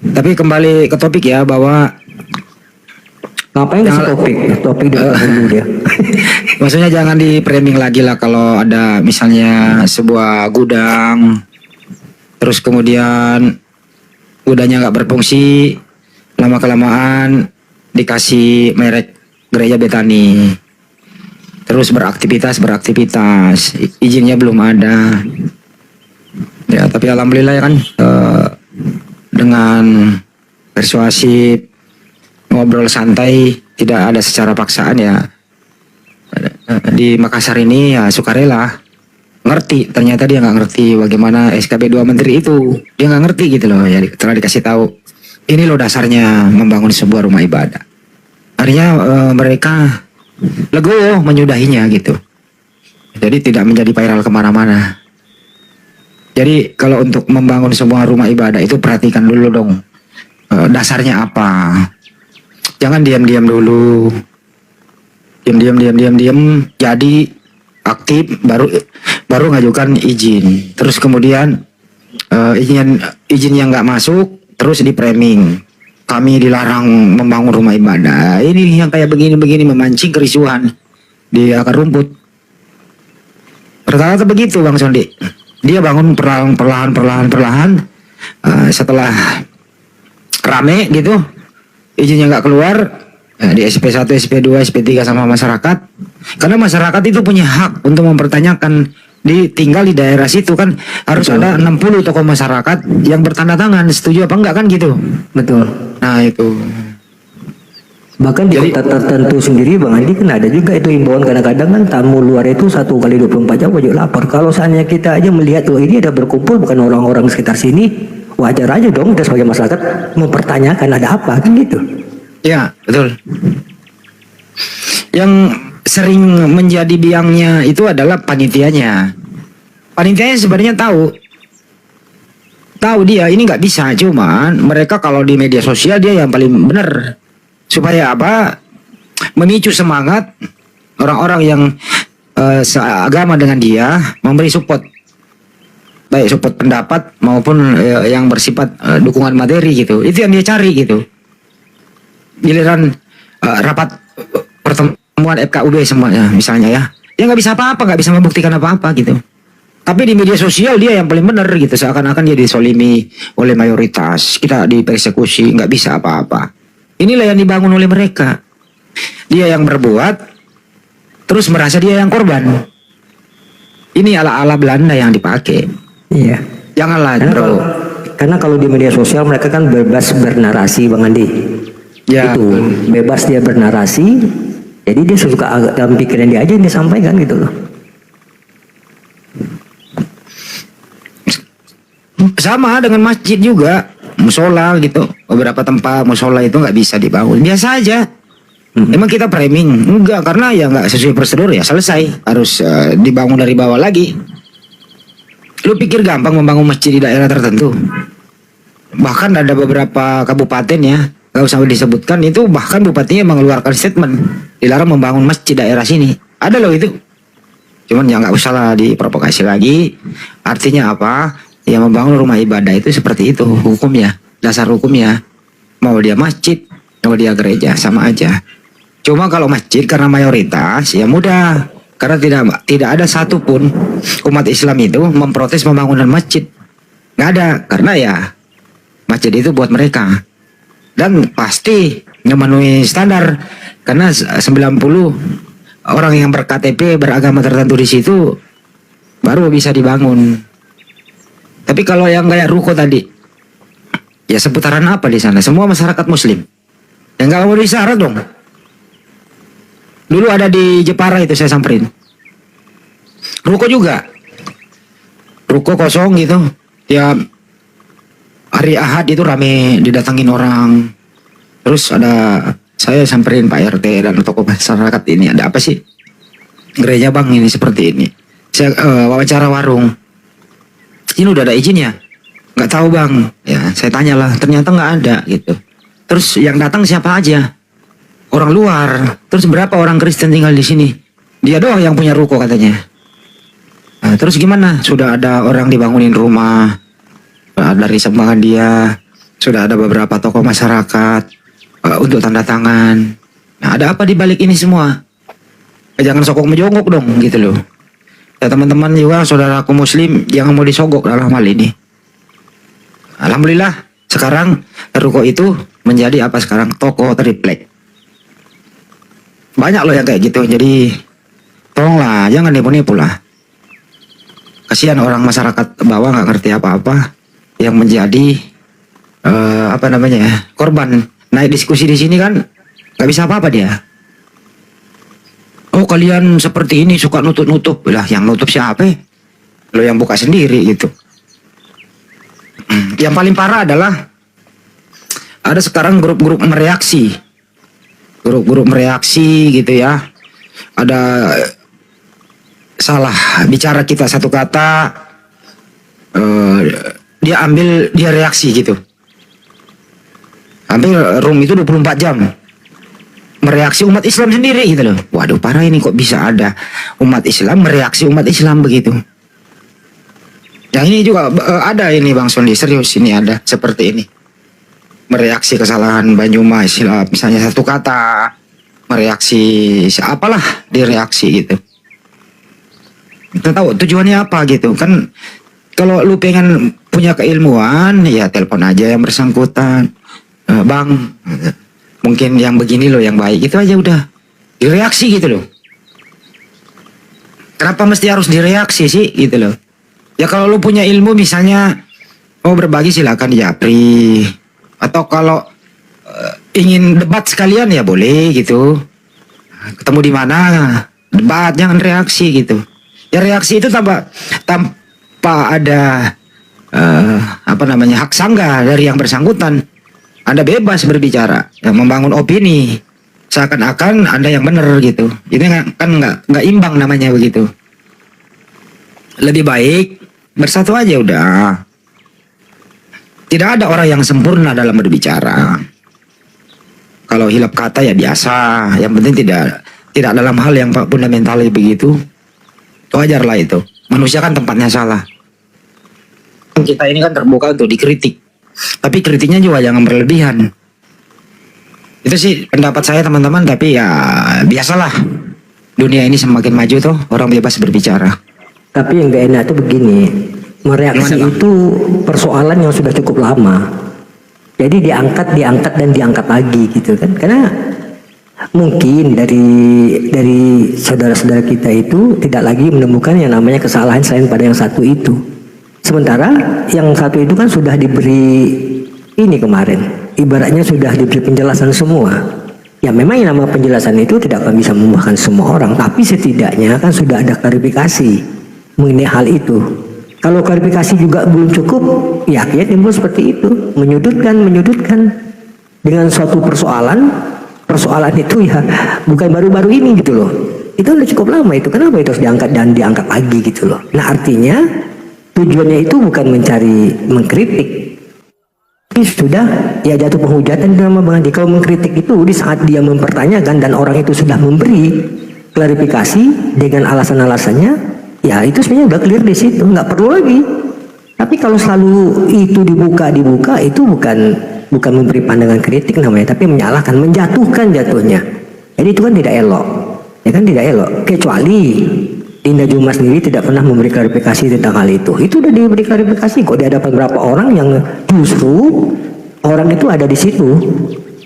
Tapi kembali ke topik ya, bahwa Ngapain kasih topik dulu dia. maksudnya jangan di framing lagi lah kalau ada misalnya sebuah gudang, terus kemudian gudangnya nggak berfungsi, lama kelamaan dikasih merek gereja Betani, terus beraktivitas, izinnya belum ada. Ya tapi alhamdulillah ya kan, dengan persuasif, ngobrol santai, tidak ada secara paksaan ya. Di Makassar ini ya sukarela, ngerti. Ternyata dia nggak ngerti bagaimana SKB 2 Menteri itu, dia nggak ngerti gitu loh. Ya setelah dikasih tahu, ini loh dasarnya membangun sebuah rumah ibadah. Akhirnya mereka legowo menyudahinya gitu. Jadi tidak menjadi viral kemana-mana. Jadi kalau untuk membangun sebuah rumah ibadah itu perhatikan dulu dong, dasarnya apa. Jangan diam-diam dulu. Diam. Jadi aktif baru ngajukan izin. Terus kemudian izin yang nggak masuk terus di framing. Kami dilarang membangun rumah ibadah. Ini yang kayak begini memancing kerisuhan di akar rumput. Rata-rata begitu Bang Sondi. Dia bangun perlahan. Setelah rame gitu, izinnya nggak keluar, di SP1, SP2, SP3 sama masyarakat. Karena masyarakat itu punya hak untuk mempertanyakan, tinggal di daerah situ kan harus ada 60 tokoh masyarakat yang bertanda tangan setuju apa enggak kan gitu. Betul. Nah itu. Bahkan di kota tertentu sendiri Bang Andi kan ada juga itu imbauan, kadang-kadang kan tamu luar itu 1 kali 24 jam wajib lapor. Kalau seandainya kita aja melihat loh ini ada berkumpul bukan orang-orang sekitar sini, wajar aja dong kita sebagai masyarakat mempertanyakan ada apa kan gitu. Ya betul. Yang sering menjadi biangnya itu adalah panitianya. Panitianya sebenarnya tahu dia ini nggak bisa, cuman mereka kalau di media sosial dia yang paling benar. Supaya apa? Memicu semangat orang-orang yang seagama dengan dia, memberi support, baik support pendapat maupun yang bersifat dukungan materi gitu. Itu yang dia cari gitu. Giliran rapat pertemuan FKUB semuanya misalnya ya, dia nggak bisa apa-apa, nggak bisa membuktikan apa-apa gitu. Tapi di media sosial dia yang paling benar gitu, seakan-akan dia disolimi oleh mayoritas, kita dipersekusi, nggak bisa apa-apa. Inilah yang dibangun oleh mereka. Dia yang berbuat, terus merasa dia yang korban. Ini ala-ala Belanda yang dipakai. Iya. Janganlah bro. Karena kalau di media sosial mereka kan bebas bernarasi Bang Andi. Ya. Itu bebas dia bernarasi. Jadi dia suka dalam pikiran dia aja yang disampaikan gitu loh. Sama dengan masjid juga, musola gitu. Beberapa tempat musola itu nggak bisa dibangun, biasa aja. Emang kita framing? Enggak, karena ya nggak sesuai prosedur ya selesai. Harus dibangun dari bawah lagi. Lu pikir gampang membangun masjid di daerah tertentu? Bahkan ada beberapa kabupaten ya, nggak usah disebutkan, itu bahkan bupatinya mengeluarkan statement dilarang membangun masjid daerah sini. Ada loh itu. Cuman ya nggak usah lah diprovokasi lagi. Artinya apa? Ya membangun rumah ibadah itu seperti itu hukumnya, dasar hukumnya. Mau dia masjid, mau dia gereja, sama aja. Cuma kalau masjid karena mayoritas ya mudah, karena tidak ada satupun umat Islam itu memprotes pembangunan masjid. Nggak ada, karena ya masjid itu buat mereka. Dan pasti memenuhi standar, karena 90 orang yang berKTP beragama tertentu di situ baru bisa dibangun. Tapi kalau yang kayak ruko tadi, ya seputaran apa di sana? Semua masyarakat Muslim. Yang nggak mau disyarat dong. Dulu ada di Jepara itu saya samperin. Ruko juga. Ruko kosong gitu. Ya hari Ahad itu rame didatangin orang. Terus ada saya samperin Pak RT dan tokoh masyarakat ini, ada apa sih? Gereja Bang ini seperti ini. Saya wawancara warung. Ini udah ada izinnya? Nggak tahu Bang. Ya saya tanyalah, ternyata nggak ada gitu. Terus yang datang siapa aja? Orang luar. Terus berapa orang Kristen tinggal di sini? Dia doang yang punya ruko katanya. Nah, terus gimana? Sudah ada orang dibangunin rumah dari sumbangan dia, sudah ada beberapa tokoh masyarakat untuk tanda tangan. Nah, ada apa di balik ini semua? Jangan sokok menjongkok dong gitu loh. Ya teman-teman juga, saudaraku muslim, jangan mau disogok dalam hal ini. Alhamdulillah sekarang ruko itu menjadi apa sekarang? Toko triplek. Banyak loh yang kayak gitu. Jadi tolonglah jangan nipu-nipu lah. Kasihan orang masyarakat bawah nggak ngerti apa-apa yang menjadi apa namanya ya, korban. Naik diskusi di sini kan nggak bisa apa-apa dia. Oh kalian seperti ini suka nutup-nutup lah, yang nutup siapa? Lo yang buka sendiri gitu. Yang paling parah adalah ada sekarang grup-grup mereaksi, grup-grup mereaksi gitu ya. Ada salah bicara kita satu kata, dia reaksi gitu. Hampir room itu 24 jam mereaksi umat Islam sendiri gitu loh. Waduh parah ini, kok bisa ada umat Islam mereaksi umat Islam begitu. Yang ini juga ada ini Bang Sondi, serius ini ada seperti ini. Mereaksi kesalahan Banyuma Islam, misalnya satu kata, mereaksi apalah, direaksi gitu. Kita tahu tujuannya apa gitu kan. Kalau lu pengen punya keilmuan ya telepon aja yang bersangkutan. Bang, mungkin yang begini loh yang baik, itu aja udah direaksi gitu loh. Kenapa mesti harus direaksi sih gitu loh? Ya kalau lu punya ilmu misalnya mau berbagi silakan di Japri, atau kalau ingin debat sekalian ya boleh gitu. Ketemu di mana debat, jangan reaksi gitu. Ya reaksi itu tanpa ada apa namanya hak sanggah dari yang bersangkutan. Anda bebas berbicara, ya, membangun opini, seakan-akan Anda yang benar gitu. Ini kan nggak imbang namanya begitu. Lebih baik bersatu aja udah. Tidak ada orang yang sempurna dalam berbicara. Kalau hilap kata ya biasa. Yang penting tidak dalam hal yang fundamental begitu. Wajarlah itu. Manusia kan tempatnya salah. Kita ini kan terbuka untuk dikritik. Tapi kritiknya juga jangan berlebihan. Itu sih pendapat saya teman-teman. Tapi ya biasalah. Dunia ini semakin maju tuh, orang bebas berbicara. Tapi yang gak enak itu begini, mereaksi itu persoalan yang sudah cukup lama. Jadi diangkat lagi gitu kan. Karena mungkin dari saudara-saudara kita itu tidak lagi menemukan yang namanya kesalahan selain pada yang satu itu. Sementara yang satu itu kan sudah diberi ini kemarin, ibaratnya sudah diberi penjelasan semua. Ya memang yang nama penjelasan itu tidak akan bisa membuahkan semua orang, tapi setidaknya kan sudah ada klarifikasi mengenai hal itu. Kalau klarifikasi juga belum cukup, ya akhirnya timbul seperti itu, menyudutkan dengan suatu persoalan itu ya bukan baru-baru ini gitu loh. Itu udah cukup lama itu, kenapa itu harus diangkat lagi gitu loh. Nah artinya tujuannya itu bukan mengkritik, tapi sudah ya jatuh penghujatan dalam Bang Andi. Kalau mengkritik itu di saat dia mempertanyakan dan orang itu sudah memberi klarifikasi dengan alasan-alasannya, ya itu sebenarnya udah clear di situ, nggak perlu lagi. Tapi kalau selalu itu dibuka itu bukan memberi pandangan kritik namanya, tapi menyalahkan, menjatuhkan jatuhnya. Jadi itu kan tidak elok, ya kan tidak elok. Kecuali Dinda Juma sendiri tidak pernah memberi klarifikasi tentang hal itu. Itu udah diberi klarifikasi kok di hadapan beberapa orang yang justru orang itu ada di situ.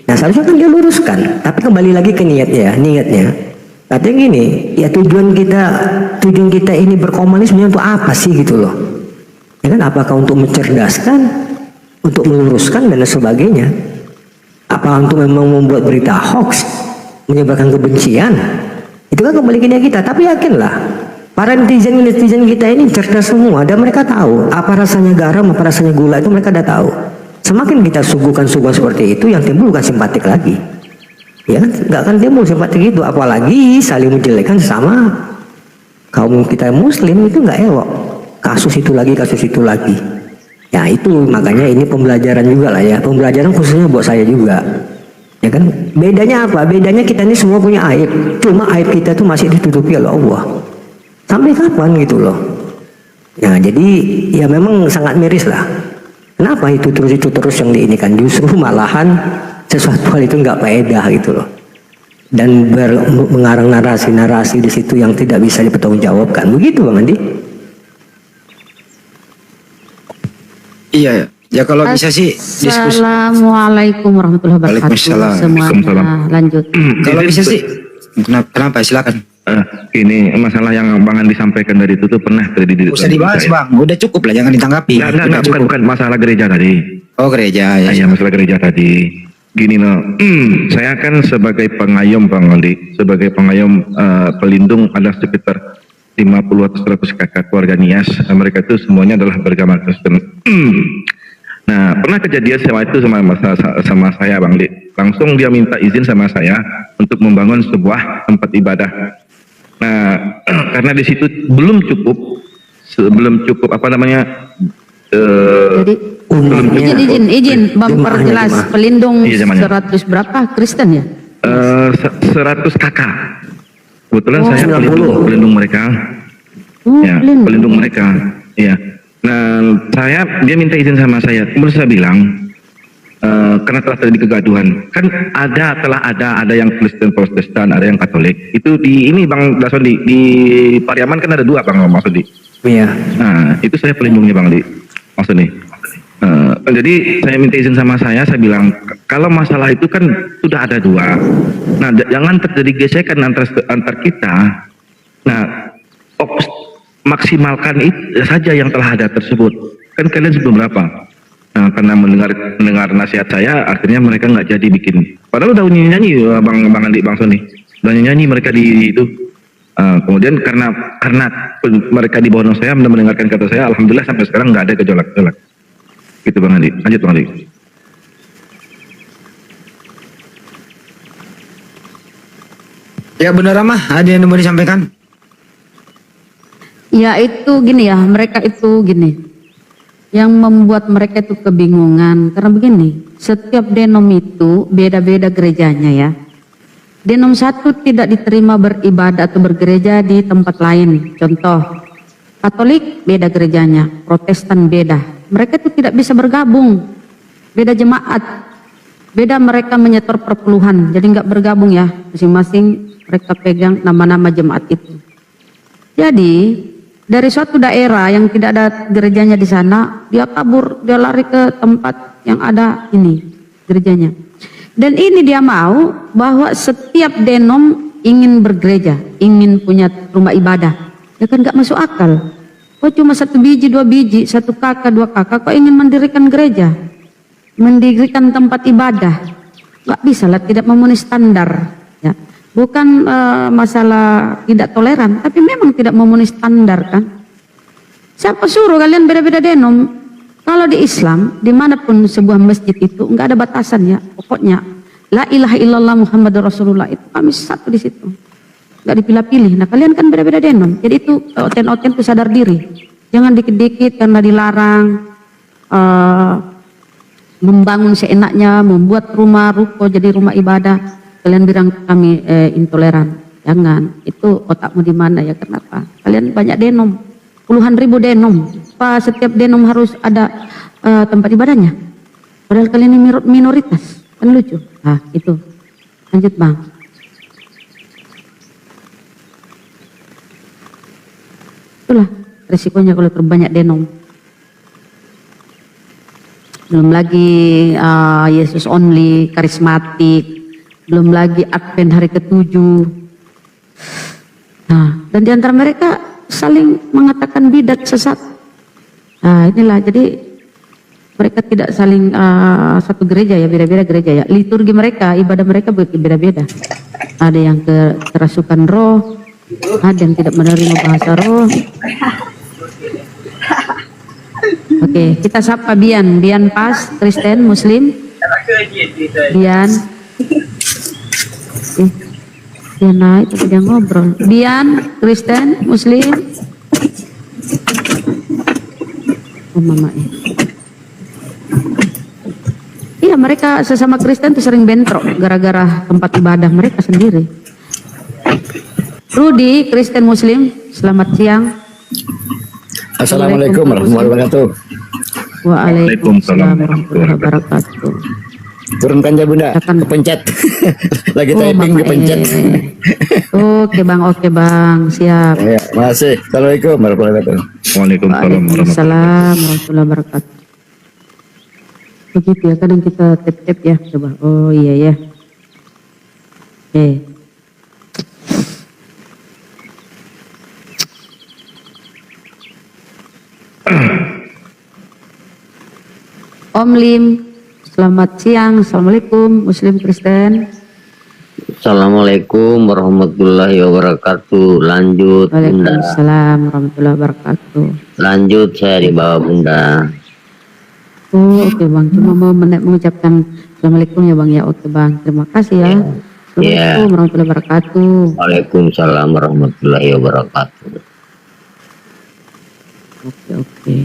Nah seharusnya kan dia luruskan. Tapi kembali lagi ke niatnya. Katanya gini, ya tujuan kita ini berkomunis sebenarnya untuk apa sih gitu loh? Ya kan, apakah untuk mencerdaskan, untuk meluruskan dan sebagainya? Apa untuk memang membuat berita hoax, menyebarkan kebencian? Itu kan kembali ke niat kita. Tapi yakinlah, para netizen kita ini cerdas semua dan mereka tahu apa rasanya garam, apa rasanya gula, itu mereka udah tahu. Semakin kita suguhkan seperti itu, yang timbul bukan simpatik lagi. Ya, nggak akan timbul simpatik itu, apalagi saling menjelekkan sesama kaum kita muslim, itu nggak elok. Kasus itu lagi. Ya itu makanya ini pembelajaran juga lah ya, pembelajaran khususnya buat saya juga. Ya kan, bedanya apa? Bedanya kita ini semua punya aib, cuma aib kita tuh masih ditutupi oleh Allah. Sampai kapan gitu loh? Nah, jadi ya memang sangat miris lah. Kenapa itu terus yang diinikan, justru malahan sesuatu hal itu nggak faedah gitu loh. Dan mengarang narasi-narasi di situ yang tidak bisa dipertanggungjawabkan. Begitu Bang Andi? Iya, ya kalau bisa sih diskusi. Assalamualaikum warahmatullahi wabarakatuh. Waalaikumsalam. Semuanya lanjut. Kalau bisa sih, kenapa? Silakan. Ini masalah yang Bang Andi sampaikan dari itu tuh pernah terjadi di Usah dibahas saya. Bang, udah cukup lah, jangan ditanggapi. Enggak, bukan masalah gereja tadi. Oh gereja ya. Iya, masalah gereja tadi. Gini loh, saya kan sebagai pengayom Bang Andi, sebagai pengayom pelindung ada sekitar 50 atau 100 kakak keluarga Nias. Mereka itu semuanya adalah beragama Kristen. Nah, pernah kejadian sama saya Bang Andi. Langsung dia minta izin sama saya untuk membangun sebuah tempat ibadah. Nah, karena di situ belum cukup apa namanya? Jadi izin memperjelas pelindung Iya, zamannya. 100 berapa Kristen ya? 100 kakak. Kebetulan saya 90. pelindung mereka. Oh, Ya, pelindung mereka. Iya. Nah, dia minta izin sama saya. Kemudian saya bilang, karena telah terjadi kegaduhan, kan telah ada yang Kristen Protestan, ada yang Katolik. Itu di ini Bang Dason di Pariaman kan ada 2 Bang maksudnya. Iya. Nah, itu saya pelindungnya Bang Di. Maksudnya. Jadi saya minta izin sama saya bilang kalau masalah itu kan sudah ada 2. Nah, jangan terjadi gesekan antar kita. Nah, maksimalkan itu saja yang telah ada tersebut. Kan kalian sebelum berapa? Nah, karena mendengar nasihat saya, akhirnya mereka nggak jadi bikin. Padahal udah nyanyi Bang Andi, Bang Sony, udah nyanyi mereka di itu. Kemudian karena mereka di bawah saya mendengarkan kata saya, alhamdulillah sampai sekarang nggak ada gejolak-gejolak. Gitu Bang Andi. Lanjut Bang Andi. Ya benar mah, ada yang mau disampaikan? Ya itu gini ya, mereka itu gini. Yang membuat mereka itu kebingungan karena begini, setiap denom itu beda-beda gerejanya ya. Denom satu tidak diterima beribadah atau bergereja di tempat lain. Contoh, Katolik beda gerejanya, Protestan beda. Mereka itu tidak bisa bergabung, beda jemaat, beda mereka menyetor perpuluhan, jadi nggak bergabung ya, masing-masing mereka pegang nama-nama jemaat itu. Jadi dari suatu daerah yang tidak ada gerejanya di sana, dia kabur, dia lari ke tempat yang ada ini gerejanya. Dan ini dia mau bahwa setiap denom ingin bergereja, ingin punya rumah ibadah. Ya kan nggak masuk akal. Kok cuma 1 biji, 2 biji, 1 kakak, 2 kakak, kok ingin mendirikan gereja, mendirikan tempat ibadah? Nggak bisa lah, tidak memenuhi standar. Ya. Bukan masalah tidak toleran, tapi memang tidak memenuhi standar kan. Siapa suruh kalian beda-beda denom? Kalau di Islam, dimanapun sebuah masjid itu nggak ada batasan ya. Pokoknya la ilaha illallah Muhammadur Rasulullah itu kami satu di situ. Nggak dipilah-pilih. Nah kalian kan beda-beda denom. Jadi itu oten-oten itu sadar diri. Jangan dikit-dikit karena dilarang membangun seenaknya, membuat rumah ruko jadi rumah ibadah. Kalian bilang kami intoleran. Jangan. Itu otakmu di mana ya? Kenapa? Kalian banyak denom. Puluhan ribu denom. Apa setiap denom harus ada tempat ibadahnya? Padahal kalian ini minoritas. Kan lucu. Nah itu. Lanjut Bang. Itulah resikonya kalau terbanyak denom. Belum lagi Yesus only, karismatik. Belum lagi Advent hari ke-7. Nah, dan di antara mereka saling mengatakan bidat sesat. Nah, inilah jadi mereka tidak saling satu gereja ya, beda-beda gereja ya. Liturgi mereka, ibadah mereka beda-beda. Ada yang kerasukan roh, ada yang tidak menerima bahasa roh. Oke, kita sapa Bian Pas, Kristen, Muslim. Bian. Dia naik tapi dia ngobrol. Bian, Kristen, Muslim. Oh mama Iya mereka sesama Kristen tuh sering bentrok gara-gara tempat ibadah mereka sendiri. Rudi, Kristen Muslim, selamat siang. Assalamualaikum warahmatullahi wabarakatuh. Waalaikumsalam warahmatullahi wabarakatuh. Turunkan aja Bunda, kepencet. Lagi typing kepencet. Oke bang, siap. Ya, makasih. Assalamualaikum warahmatullahi wabarakatuh. Waalaikumsalam warahmatullahi wabarakatuh. Begitu ya, kadang kita tap ya, coba. Oh iya ya. Oke. Om Lim, selamat siang. Assalamualaikum, Muslim Kristen. Assalamualaikum warahmatullahi wabarakatuh. Lanjut Bunda. Waalaikumsalam warahmatullahi wabarakatuh. Lanjut, saya di bawah Bunda. Oh, oke bang, cuma mau mengucapkan Assalamualaikum ya bang ya. Oke bang, terima kasih ya. Assalamualaikum warahmatullahi wabarakatuh. Waalaikumsalam warahmatullahi wabarakatuh. Oke.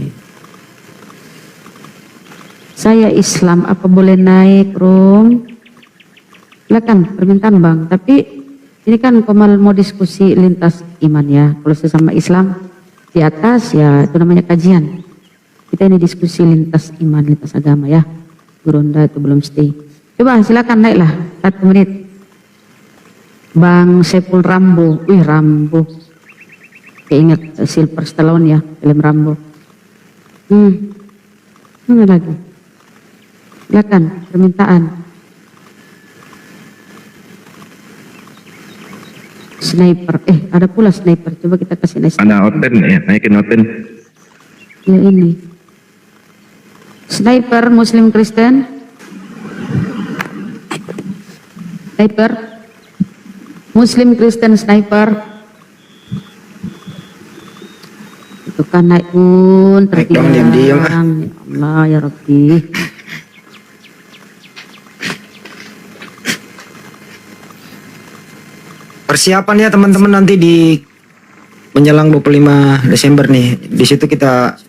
Saya Islam, apa boleh naik, Rum? Silakan, permintaan bang. Tapi ini kan Komal mau diskusi lintas iman ya. Kalau sesama Islam di atas ya itu namanya kajian. Kita ini diskusi lintas iman, lintas agama ya. Gurunda itu belum stay. Coba silakan naiklah 1 menit. Bang Sepul Rambo. Wih Rambo. Keinget Silver Stallone ya, film Rambo. Mana lagi? Silakan, permintaan. Sniper, ada pula sniper. Coba kita kasih sniper. Ada Oten ya, naikin Oten. Ya ini. Sniper Muslim Kristen. Sniper. Muslim Kristen sniper. Itu kan naik pun terdiam. Ya Allah ya Rabbi. Persiapannya teman-teman nanti di menjelang 25 Desember nih. Di situ kita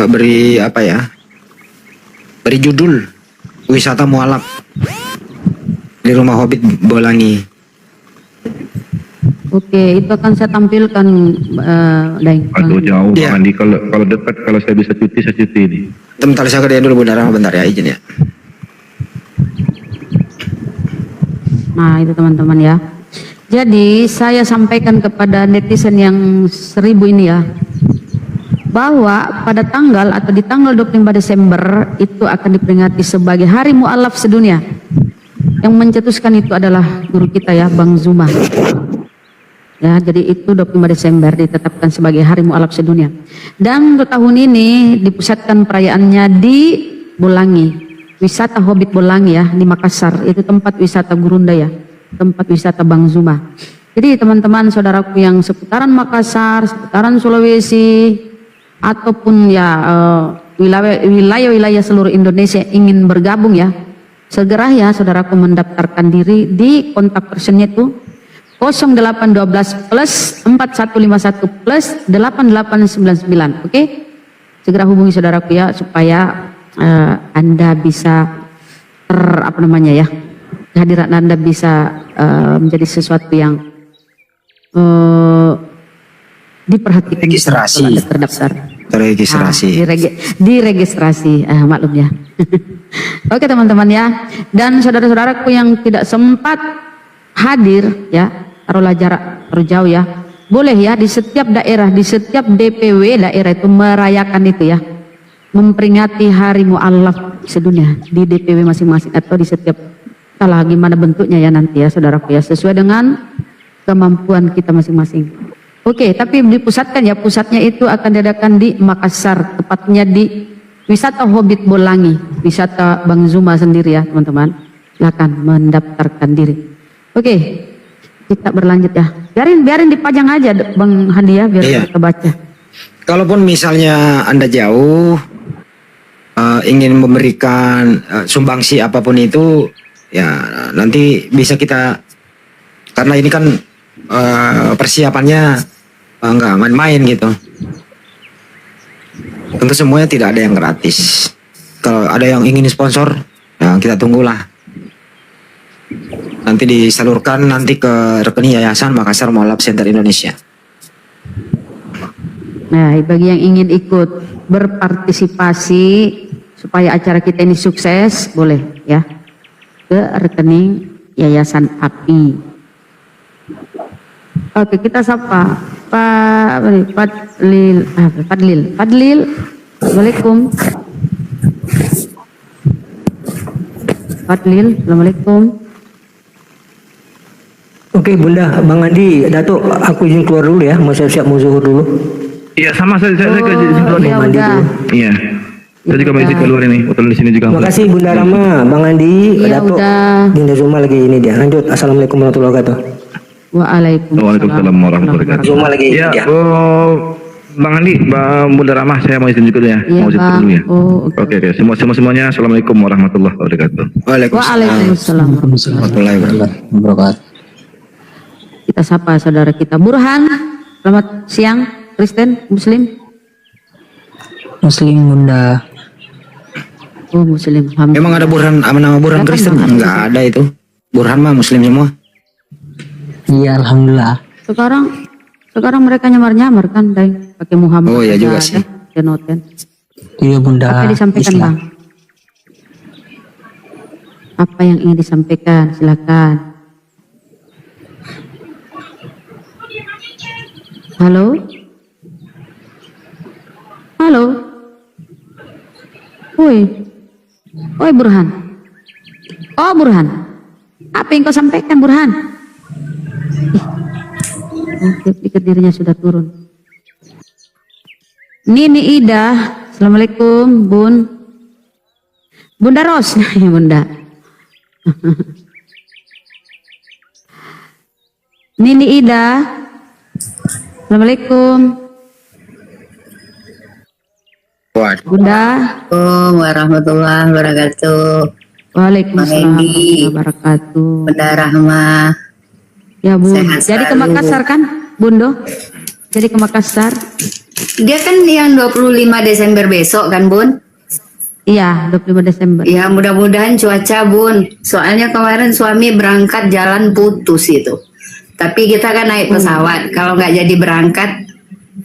beri apa ya? Beri judul wisata mualaf di Rumah Hobbit Bolangi. Oke, itu akan saya tampilkan Daeng. Aduh jauh Bang Andi, kalau dekat, kalau saya bisa cuti, saya cuti ini. Bentar saya kerjain dulu Bunda Rahma, bentar ya, izin ya. Nah itu teman-teman ya. Jadi saya sampaikan kepada netizen yang 1000 ini ya, bahwa pada tanggal atau di tanggal 25 Desember itu akan diperingati sebagai Hari Mu'alaf Sedunia. Yang mencetuskan itu adalah guru kita ya, Bang Zuma. Ya, jadi itu 25 Desember ditetapkan sebagai Hari Mu'alaf Sedunia. Dan untuk tahun ini dipusatkan perayaannya di Bolangi, wisata Hobbit Bolangi ya, di Makassar. Itu tempat wisata Gurunda ya, tempat wisata Bang Zuma. Jadi teman-teman saudaraku yang seputaran Makassar, seputaran Sulawesi, ataupun ya wilayah-wilayah seluruh Indonesia ingin bergabung ya, segera ya saudaraku mendaftarkan diri di kontak personnya itu 0812 plus 4151 plus 8899. Oke? Segera hubungi saudaraku ya supaya Anda bisa kehadiran Anda bisa menjadi sesuatu yang diperhatikan. Registrasi. Anda terdaftar. Terregistrasi. Diregistrasi, maklum ya. Oke teman-teman ya. Dan saudara-saudaraku yang tidak sempat hadir ya, taruhlah jarak terjauh ya, boleh ya di setiap daerah, di setiap DPW daerah itu merayakan itu ya, memperingati Hari Mu'alaf Sedunia di DPW masing-masing atau di setiap salah gimana bentuknya ya nanti ya saudaraku ya, sesuai dengan kemampuan kita masing-masing. Oke, tapi dipusatkan ya, pusatnya itu akan diadakan di Makassar, tepatnya di wisata Hobbit Bolangi, wisata Bang Zuma sendiri ya teman-teman. Silakan mendaftarkan diri. Oke, kita berlanjut ya. Biarin dipajang aja Bang Handi ya, biar kita baca. Kalaupun misalnya Anda jauh, ingin memberikan sumbangsi apapun itu, ya nanti bisa kita, karena ini kan persiapannya nggak main-main gitu. Tentu semuanya tidak ada yang gratis. Kalau ada yang ingin sponsor, ya kita tunggulah. Nanti disalurkan nanti ke rekening Yayasan Makassar Mu'alaf Center Indonesia. Nah, bagi yang ingin ikut berpartisipasi supaya acara kita ini sukses, boleh ya ke rekening Yayasan API. Oke, kita sapa Fadlil. Assalamualaikum. Fadlil, assalamualaikum. Oke Bunda, Bang Andi, Datuk, aku izin keluar dulu ya, mau siap-siap mau zuhur dulu. Iya, sama saya ke izin keluar nih. Ya mandi udah. dulu. Iya. Saya juga mau izin keluar ini. Hotel di sini juga. Terima kasih Bunda Rama, Bang Andi, Iya, Datuk, udah. Dinda Zuma lagi ini dia. Lanjut, Assalamualaikum warahmatullahi wabarakatuh. Waalaikumsalam warahmatullahi wabarakatuh. Zuma lagi ini Ya, dia. Bang Andi, Bunda Ramah, saya mau izin juga dulu ya. Iya, Mau izin Bang. dulu ya. Oh, Oke, semuanya. Assalamualaikum warahmatullahi wabarakatuh. Waalaikumsalam warahmatullahi wabarakatuh. Kita sapa saudara kita Burhan. Selamat siang, Kristen, Muslim. Muslim Bunda. Oh, Muslim. Alhamdulillah. Emang ada Burhan nama Burhan Silakan, Kristen? Bang. Enggak ada itu. Burhan mah Muslim semua. Iya, Alhamdulillah. Sekarang mereka nyamar-nyamar kan, Dai, pakai Muhammad. Oh, iya aja juga ada, sih. denoten. Iya Bunda. Apa yang disampaikan, Islam. Bang? Apa yang ingin disampaikan? Silakan. Halo? Halo? Woi Burhan. Oh Burhan. Apa yang kau sampaikan Burhan? Pikir dirinya sudah turun. Nini Ida. Assalamualaikum Bun. Bunda Ros. Ya Bunda. Nini Ida. Assalamualaikum. Bunda. Assalamualaikum warahmatullahi wabarakatuh. Waalaikumsalam Bang Edi. warahmatullahi wabarakatuh. Bunda Rahmah. Ya Bun. Sehat Jadi ke selalu. Makassar kan, Bundo? Jadi ke Makassar? Dia kan yang 25 Desember besok kan Bun? Iya, 25 Desember. Ya mudah-mudahan cuaca Bun. Soalnya kemarin suami berangkat jalan putus itu. Tapi kita kan naik pesawat. Kalau nggak jadi berangkat,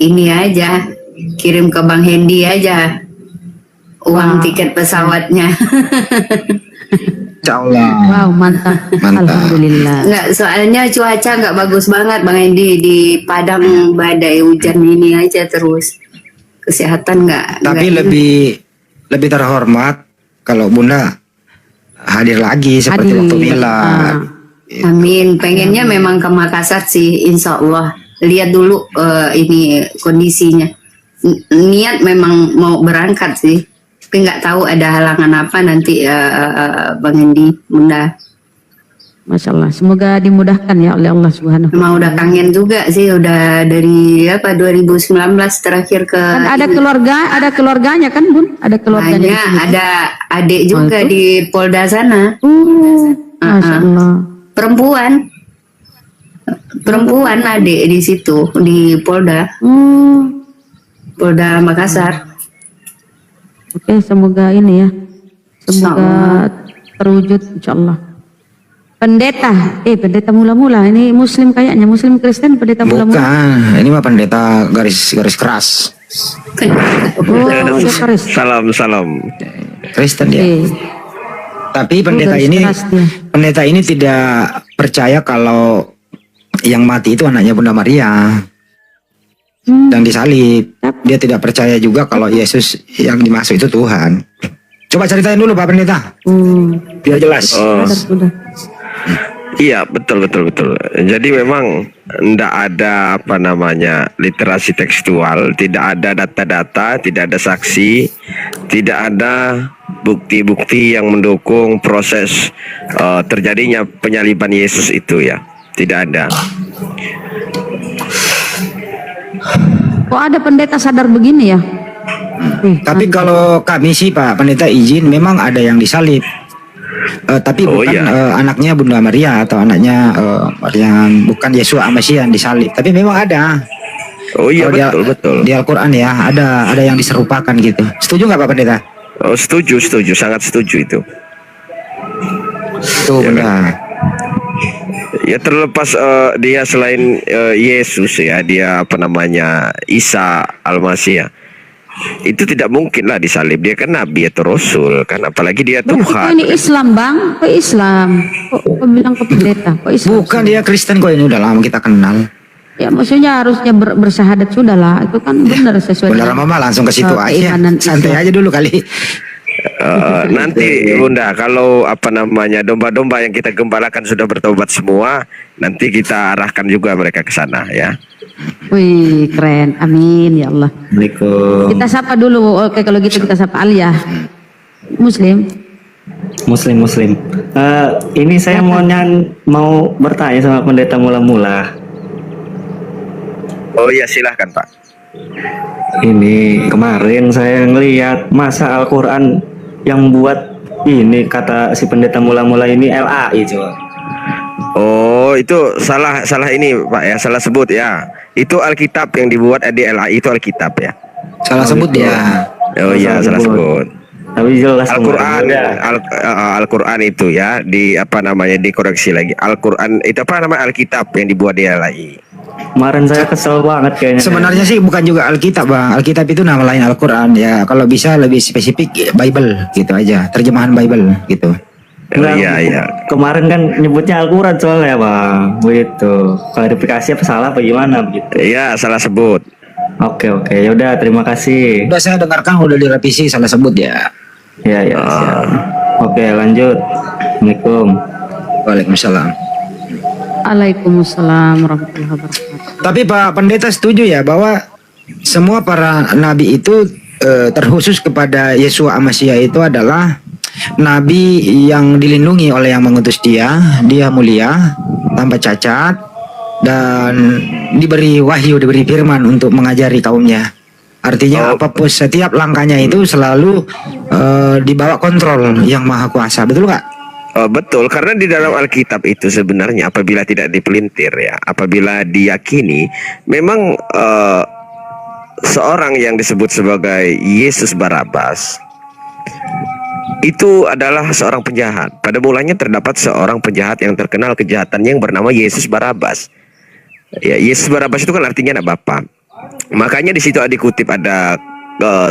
ini aja kirim ke Bang Hendi aja uang tiket pesawatnya. Insyaallah. Wow, mantap. Alhamdulillah. Nggak, soalnya cuaca nggak bagus banget Bang Hendi di Padang, badai hujan ini aja terus. Kesehatan nggak. Tapi nggak- lebih terhormat kalau Bunda hadir lagi seperti Hadir. waktu Milad. Amin. Pengennya memang ke Makassar sih, insya Allah. Lihat dulu ini kondisinya. Niat memang mau berangkat sih, tapi nggak tahu ada halangan apa nanti Bang Hendi, Bunda. Masya Allah. Semoga dimudahkan ya oleh Allah Subhanahu. Memang udah kangen juga sih, udah dari 2019 terakhir ke. Kan ada keluarganya kan Bun? Ada keluarganya. di Banyak, sini. ada adik juga itu? di Polda sana. Masya Allah. Perempuan adik di situ di Polda Makassar. Oke, semoga ini ya. Semoga terwujud insyaallah. Pendeta mula-mula ini Muslim kayaknya, Muslim Kristen pendeta mula-mula. Bukan, ini mah pendeta garis keras. Oh, dia Kris. Salam. Kristen dia. Oke. Tapi pendeta garis ini keras dia. pendeta ini tidak percaya kalau yang mati itu anaknya Bunda Maria dan disalib. Dia tidak percaya juga kalau Yesus yang dimaksud itu Tuhan. Coba ceritain dulu Pak Pendeta, biar jelas. Sudah. Iya, betul. Jadi memang tidak ada literasi tekstual, tidak ada data-data, tidak ada saksi, tidak ada bukti-bukti yang mendukung proses terjadinya penyaliban Yesus itu ya. Tidak ada. Kok ada pendeta sadar begini ya? Tapi kalau kami sih Pak Pendeta izin, memang ada yang disalib. Tapi bukan anaknya Bunda Maria atau anaknya yang bukan Yesus Mesias yang disalib. Tapi memang ada. Oh iya, betul. Di Al-Quran ya ada yang diserupakan gitu. Setuju nggak Pak Pendeta? Oh, setuju, sangat setuju itu. Tuh Ya, Bunda. Ya terlepas dia selain Yesus ya, dia apa namanya Isa Al-Masih ya. Itu tidak mungkin lah disalib, dia kan nabi atau rasul kan, apalagi dia Kok Tuhan. ini Islam bang? Kok Islam? Kok bilang ke pendeta? Kok Islam? Bukan, dia Kristen kok, ini udah lama kita kenal. Ya maksudnya harusnya bersyahadat sudah lah. Itu kan benar sesuai Bunda dengan, Mama langsung ke situ aja. keimanan Santai Islam. aja dulu kali. Nanti Bunda, kalau apa namanya domba-domba yang kita gembalakan sudah bertobat semua, nanti kita arahkan juga mereka ke sana ya. Wih keren, amin ya Allah. Assalamualaikum. Kita sapa dulu, oke kalau gitu kita sapa Alia. Muslim. Muslim. Ini saya mau bertanya sama pendeta mula-mula. Oh iya silahkan Pak. Ini kemarin saya ngelihat masa Al-Quran yang buat ini kata si pendeta mula-mula ini LAI coba. Oh itu salah ini Pak ya, salah sebut ya. Itu Alkitab yang dibuat di LAI itu Alkitab ya. Salah sebut gitu. ya. Oh iya salah sebut. Tapi jelas Al-Quran, kemarin Al-Quran itu ya, di apa namanya dikoreksi lagi. Al-Quran itu apa namanya Alkitab yang dibuat di LAI. kemarin saya kesel banget kayaknya. Sebenarnya sih bukan juga Alkitab bang. Alkitab itu nama lain Al-Quran ya. Kalau bisa lebih spesifik ya, Bible gitu aja. Terjemahan Bible gitu. Oh, iya. Kemarin kan nyebutnya Al-Quran soalnya bang. Begitu. Klarifikasi apa salah apa gimana begitu? Iya salah sebut. Oke. Yaudah terima kasih. Udah saya dengarkan udah direvisi salah sebut ya. Ya siap. Oke lanjut. Assalamualaikum. Waalaikumsalam. Waalaikumsalam warahmatullahi wabarakatuh. Tapi Pak Pendeta setuju ya bahwa semua para nabi itu terkhusus kepada Yesua Al-Masih itu adalah nabi yang dilindungi oleh yang mengutus dia mulia, tanpa cacat, dan diberi wahyu, diberi firman untuk mengajari kaumnya. Artinya apapun setiap langkahnya itu selalu dibawa kontrol yang maha kuasa, betul nggak? Betul, karena di dalam Alkitab itu sebenarnya apabila tidak dipelintir ya, apabila diyakini, memang seorang yang disebut sebagai Yesus Barabas itu adalah seorang penjahat. Pada mulanya terdapat seorang penjahat yang terkenal kejahatannya yang bernama Yesus Barabas. Ya, Yesus Barabas itu kan artinya anak bapa. Makanya di situ dikutip ada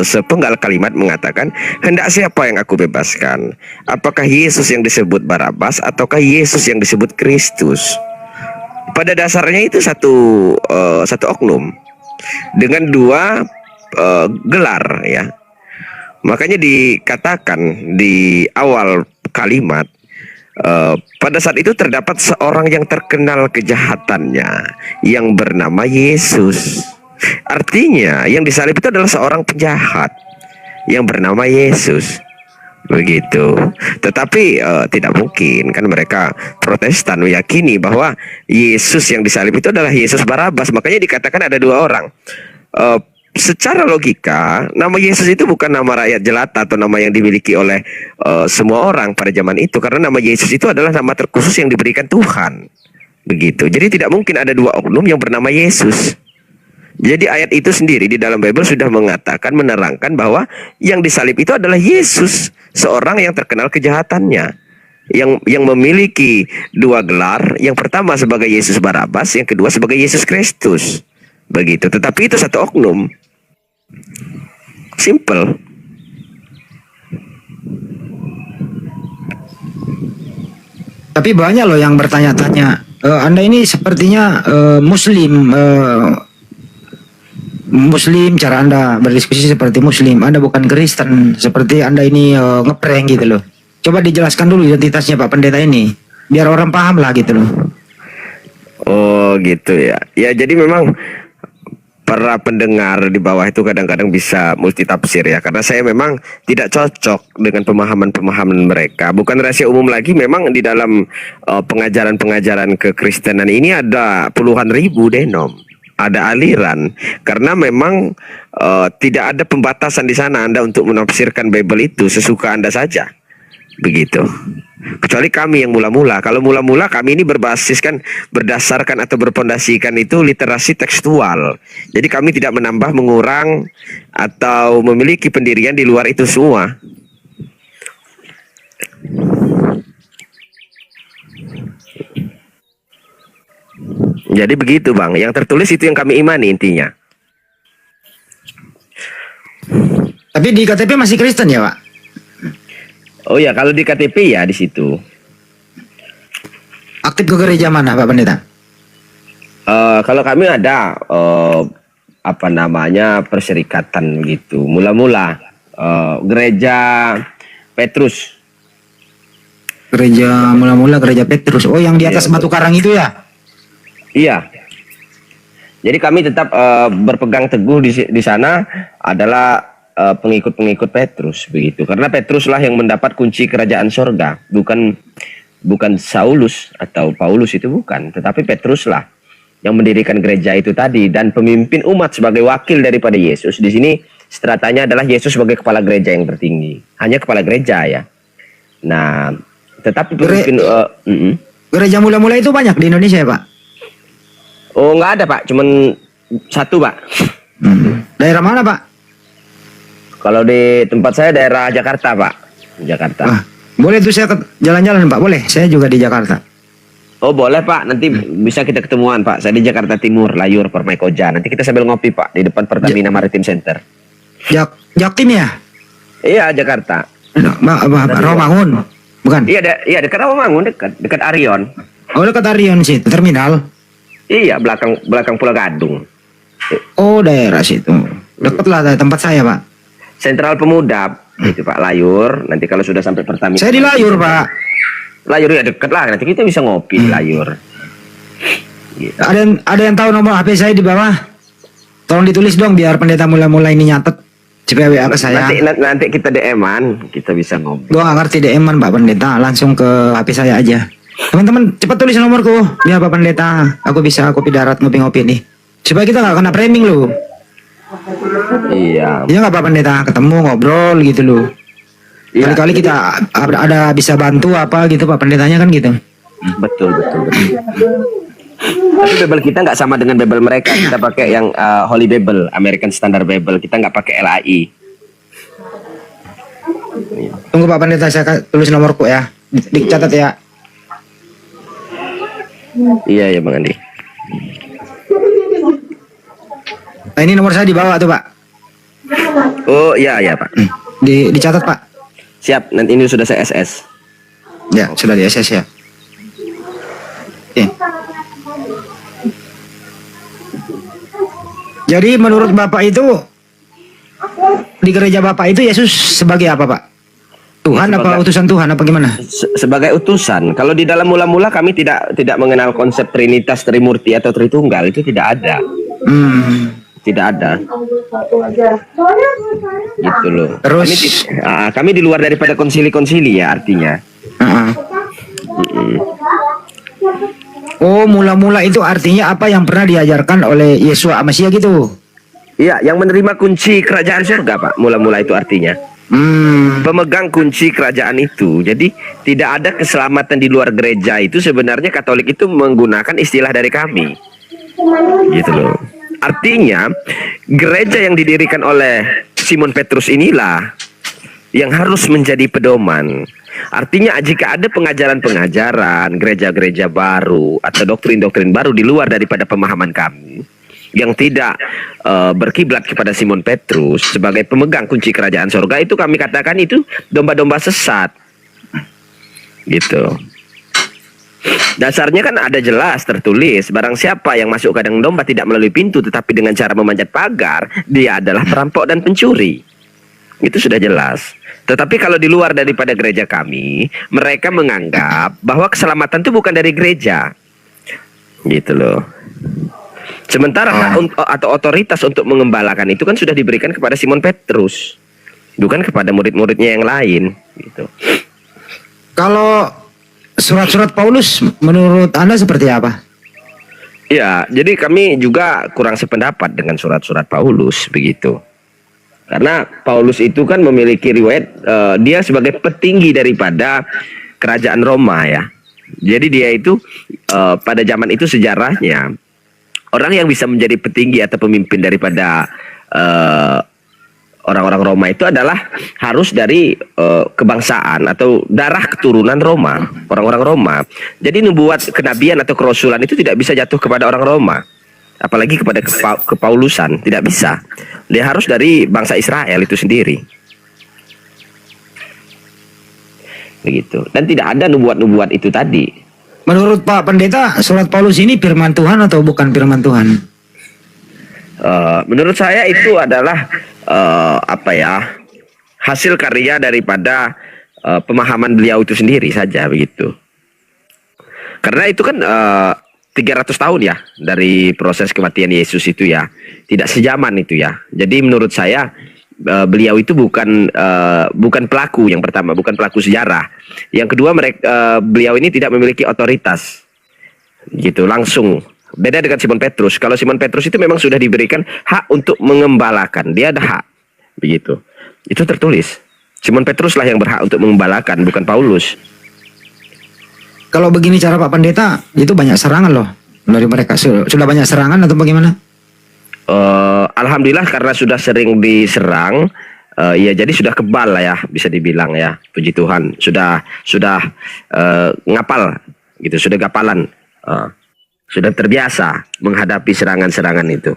sepenggal kalimat mengatakan, hendak siapa yang aku bebaskan? Apakah Yesus yang disebut Barabas ataukah Yesus yang disebut Kristus? Pada dasarnya itu satu oknum dengan dua gelar ya. Makanya dikatakan di awal kalimat, pada saat itu terdapat seorang yang terkenal kejahatannya yang bernama Yesus. Artinya yang disalib itu adalah seorang penjahat yang bernama Yesus. Begitu. Tetapi tidak mungkin kan, mereka Protestan meyakini bahwa Yesus yang disalib itu adalah Yesus Barabas. Makanya dikatakan ada dua orang. Secara logika nama Yesus itu bukan nama rakyat jelata atau nama yang dimiliki oleh semua orang pada zaman itu, karena nama Yesus itu adalah nama terkhusus yang diberikan Tuhan. Begitu. Jadi tidak mungkin ada dua oknum yang bernama Yesus. Jadi ayat itu sendiri di dalam Bible sudah mengatakan, menerangkan bahwa yang disalib itu adalah Yesus, seorang yang terkenal kejahatannya, yang memiliki dua gelar, yang pertama sebagai Yesus Barabas, yang kedua sebagai Yesus Kristus. Begitu. Tetapi itu satu oknum. Simple. Tapi banyak loh yang bertanya-tanya, Anda ini sepertinya Muslim, cara Anda berdiskusi seperti Muslim, Anda bukan Kristen, seperti Anda ini ngeprank gitu loh. Coba dijelaskan dulu identitasnya Pak Pendeta ini, biar orang paham lah gitu loh. Oh gitu ya. Ya jadi memang para pendengar di bawah itu kadang-kadang bisa multitafsir ya, karena saya memang tidak cocok dengan pemahaman-pemahaman mereka. Bukan rahasia umum lagi, memang di dalam pengajaran-pengajaran kekristenan ini ada puluhan ribu denom, ada aliran, karena memang tidak ada pembatasan di sana Anda untuk menafsirkan Bible itu sesuka Anda saja. Begitu. Kecuali kami yang mula-mula. Kalau mula-mula kami ini berdasarkan atau berpondasikan itu literasi tekstual. Jadi kami tidak menambah, mengurang atau memiliki pendirian di luar itu semua. Jadi begitu Bang, yang tertulis itu yang kami imani intinya. Tapi di KTP masih Kristen ya, Pak? Oh ya, kalau di KTP ya di situ. Aktif ke gereja mana, Pak Pendeta? Kalau kami ada apa namanya perserikatan gitu. Mula-mula gereja Petrus. Gereja mula-mula gereja Petrus. Oh, yang di atas Iya, batu karang itu ya? Iya. Jadi kami tetap berpegang teguh di sana adalah pengikut-pengikut Petrus begitu. Karena Petruslah yang mendapat kunci kerajaan sorga, bukan Saulus atau Paulus itu bukan, tetapi Petruslah yang mendirikan gereja itu tadi dan pemimpin umat sebagai wakil daripada Yesus. Di sini stratanya adalah Yesus sebagai kepala gereja yang tertinggi, hanya kepala gereja ya. Nah, tetapi pemimpin Gereja mula-mula itu banyak di Indonesia ya, Pak? oh nggak ada Pak, cuman satu Pak. Daerah mana, Pak? Kalau di tempat saya daerah Jakarta Pak, Jakarta. Wah, boleh tuh saya jalan-jalan, Pak? Boleh, saya juga di Jakarta. Oh boleh Pak, nanti bisa kita ketemuan Pak. Saya di Jakarta Timur, Layur, Permai Koja. Nanti kita sambil ngopi Pak di depan Pertamina Maritim Center. Jaktim ya? Iya Jakarta. Rawamangun, bukan? Iya dekat Rawamangun, dekat Arion. Oh, dekat Arion sih, terminal. Iya belakang Pulau Gadung. Oh, daerah situ. Dekat lah dari tempat saya, Pak. Sentral Pemuda itu Pak Layur. Nanti kalau sudah sampai Pertamina. Saya di Layur, Pak. Layur ya dekat lah. Nanti kita bisa ngopi di Layur. Gitu. Ada yang tahu nomor HP saya di bawah? Tolong ditulis dong biar pendeta mula-mula ini nyatet. Supaya WA ke saya. Nanti kita DM-an, kita bisa ngopi. Gua nggak ngerti DM-an Pak Pendeta, langsung ke HP saya aja. Teman-teman cepat tulis nomorku biar Pak Pendeta aku bisa kopi darat ngopi-ngopi nih. Supaya kita nggak kena framing loh. Iya. Iya nggak Pak Pendeta, ketemu ngobrol gitu loh. Kali-kali kita ada bisa bantu apa gitu Pak Pendetanya kan gitu. Betul. Tapi Bible kita nggak sama dengan Bible mereka. Kita pakai yang Holy Bible, American Standard Bible. Kita nggak pakai LAI. Tunggu Pak Pendeta, saya tulis nomorku ya. Dicatat ya. Iya ya Bang Andi. Nah, ini nomor saya di bawah tuh Pak. Oh iya Pak. Dicatat Pak. Siap. Nanti ini sudah saya SS. Ya sudah di SS ya. Oke. Jadi menurut Bapak itu di gereja Bapak itu Yesus sebagai apa Pak? Tuhan apa utusan Tuhan apa gimana? Sebagai utusan. Kalau di dalam mula-mula kami tidak mengenal konsep Trinitas, Trimurti atau Tritunggal, itu tidak ada. Tidak ada. Gitu loh. Terus kami di luar daripada konsili-konsili ya artinya. Oh, mula-mula itu artinya apa yang pernah diajarkan oleh Yesua Amasya gitu? Iya, yang menerima kunci kerajaan surga Pak. Mula-mula itu artinya. Pemegang kunci kerajaan itu. Jadi tidak ada keselamatan di luar gereja itu. Sebenarnya Katolik itu menggunakan istilah dari kami. Gitu loh. Artinya gereja yang didirikan oleh Simon Petrus inilah yang harus menjadi pedoman. Artinya jika ada pengajaran-pengajaran gereja-gereja baru atau doktrin-doktrin baru di luar daripada pemahaman kami yang tidak berkiblat kepada Simon Petrus sebagai pemegang kunci kerajaan surga, itu kami katakan itu domba-domba sesat. Gitu. Dasarnya kan ada jelas tertulis, barang siapa yang masuk kandang domba tidak melalui pintu tetapi dengan cara memanjat pagar, dia adalah perampok dan pencuri. Itu sudah jelas. Tetapi kalau di luar daripada gereja kami, mereka menganggap bahwa keselamatan itu bukan dari gereja. Gitu loh. Sementara hak atau otoritas untuk mengembalakan itu kan sudah diberikan kepada Simon Petrus, bukan kepada murid-muridnya yang lain. Gitu. Kalau surat-surat Paulus menurut Anda seperti apa? Ya, jadi kami juga kurang sependapat dengan surat-surat Paulus begitu. Karena Paulus itu kan memiliki riwayat dia sebagai petinggi daripada kerajaan Roma ya. Jadi dia itu pada zaman itu sejarahnya orang yang bisa menjadi petinggi atau pemimpin daripada orang-orang Roma itu adalah harus dari kebangsaan atau darah keturunan Roma, orang-orang Roma. Jadi nubuat kenabian atau kerasulan itu tidak bisa jatuh kepada orang Roma, apalagi kepada kepaulusan, tidak bisa. Dia harus dari bangsa Israel itu sendiri. Begitu. Dan tidak ada nubuat-nubuat itu tadi. Menurut Pak Pendeta, surat Paulus ini firman Tuhan atau bukan firman Tuhan? Menurut saya itu adalah hasil karya daripada pemahaman beliau itu sendiri saja, begitu. Karena itu kan 300 tahun ya dari proses kematian Yesus itu ya, tidak sejaman itu ya. Jadi menurut saya beliau itu bukan pelaku, yang pertama bukan pelaku sejarah. Yang kedua, beliau ini tidak memiliki otoritas, gitu langsung. Beda dengan Simon Petrus. Kalau Simon Petrus itu memang sudah diberikan hak untuk mengembalakan, dia ada hak, begitu. Itu tertulis. Simon Petrus lah yang berhak untuk mengembalakan, bukan Paulus. Kalau begini cara Pak Pendeta, itu banyak serangan loh dari mereka. Sudah banyak serangan atau bagaimana? Alhamdulillah karena sudah sering diserang, ya jadi sudah kebal lah ya, bisa dibilang ya. Puji Tuhan, sudah ngapal, gitu, sudah gapalan, sudah terbiasa menghadapi serangan-serangan itu.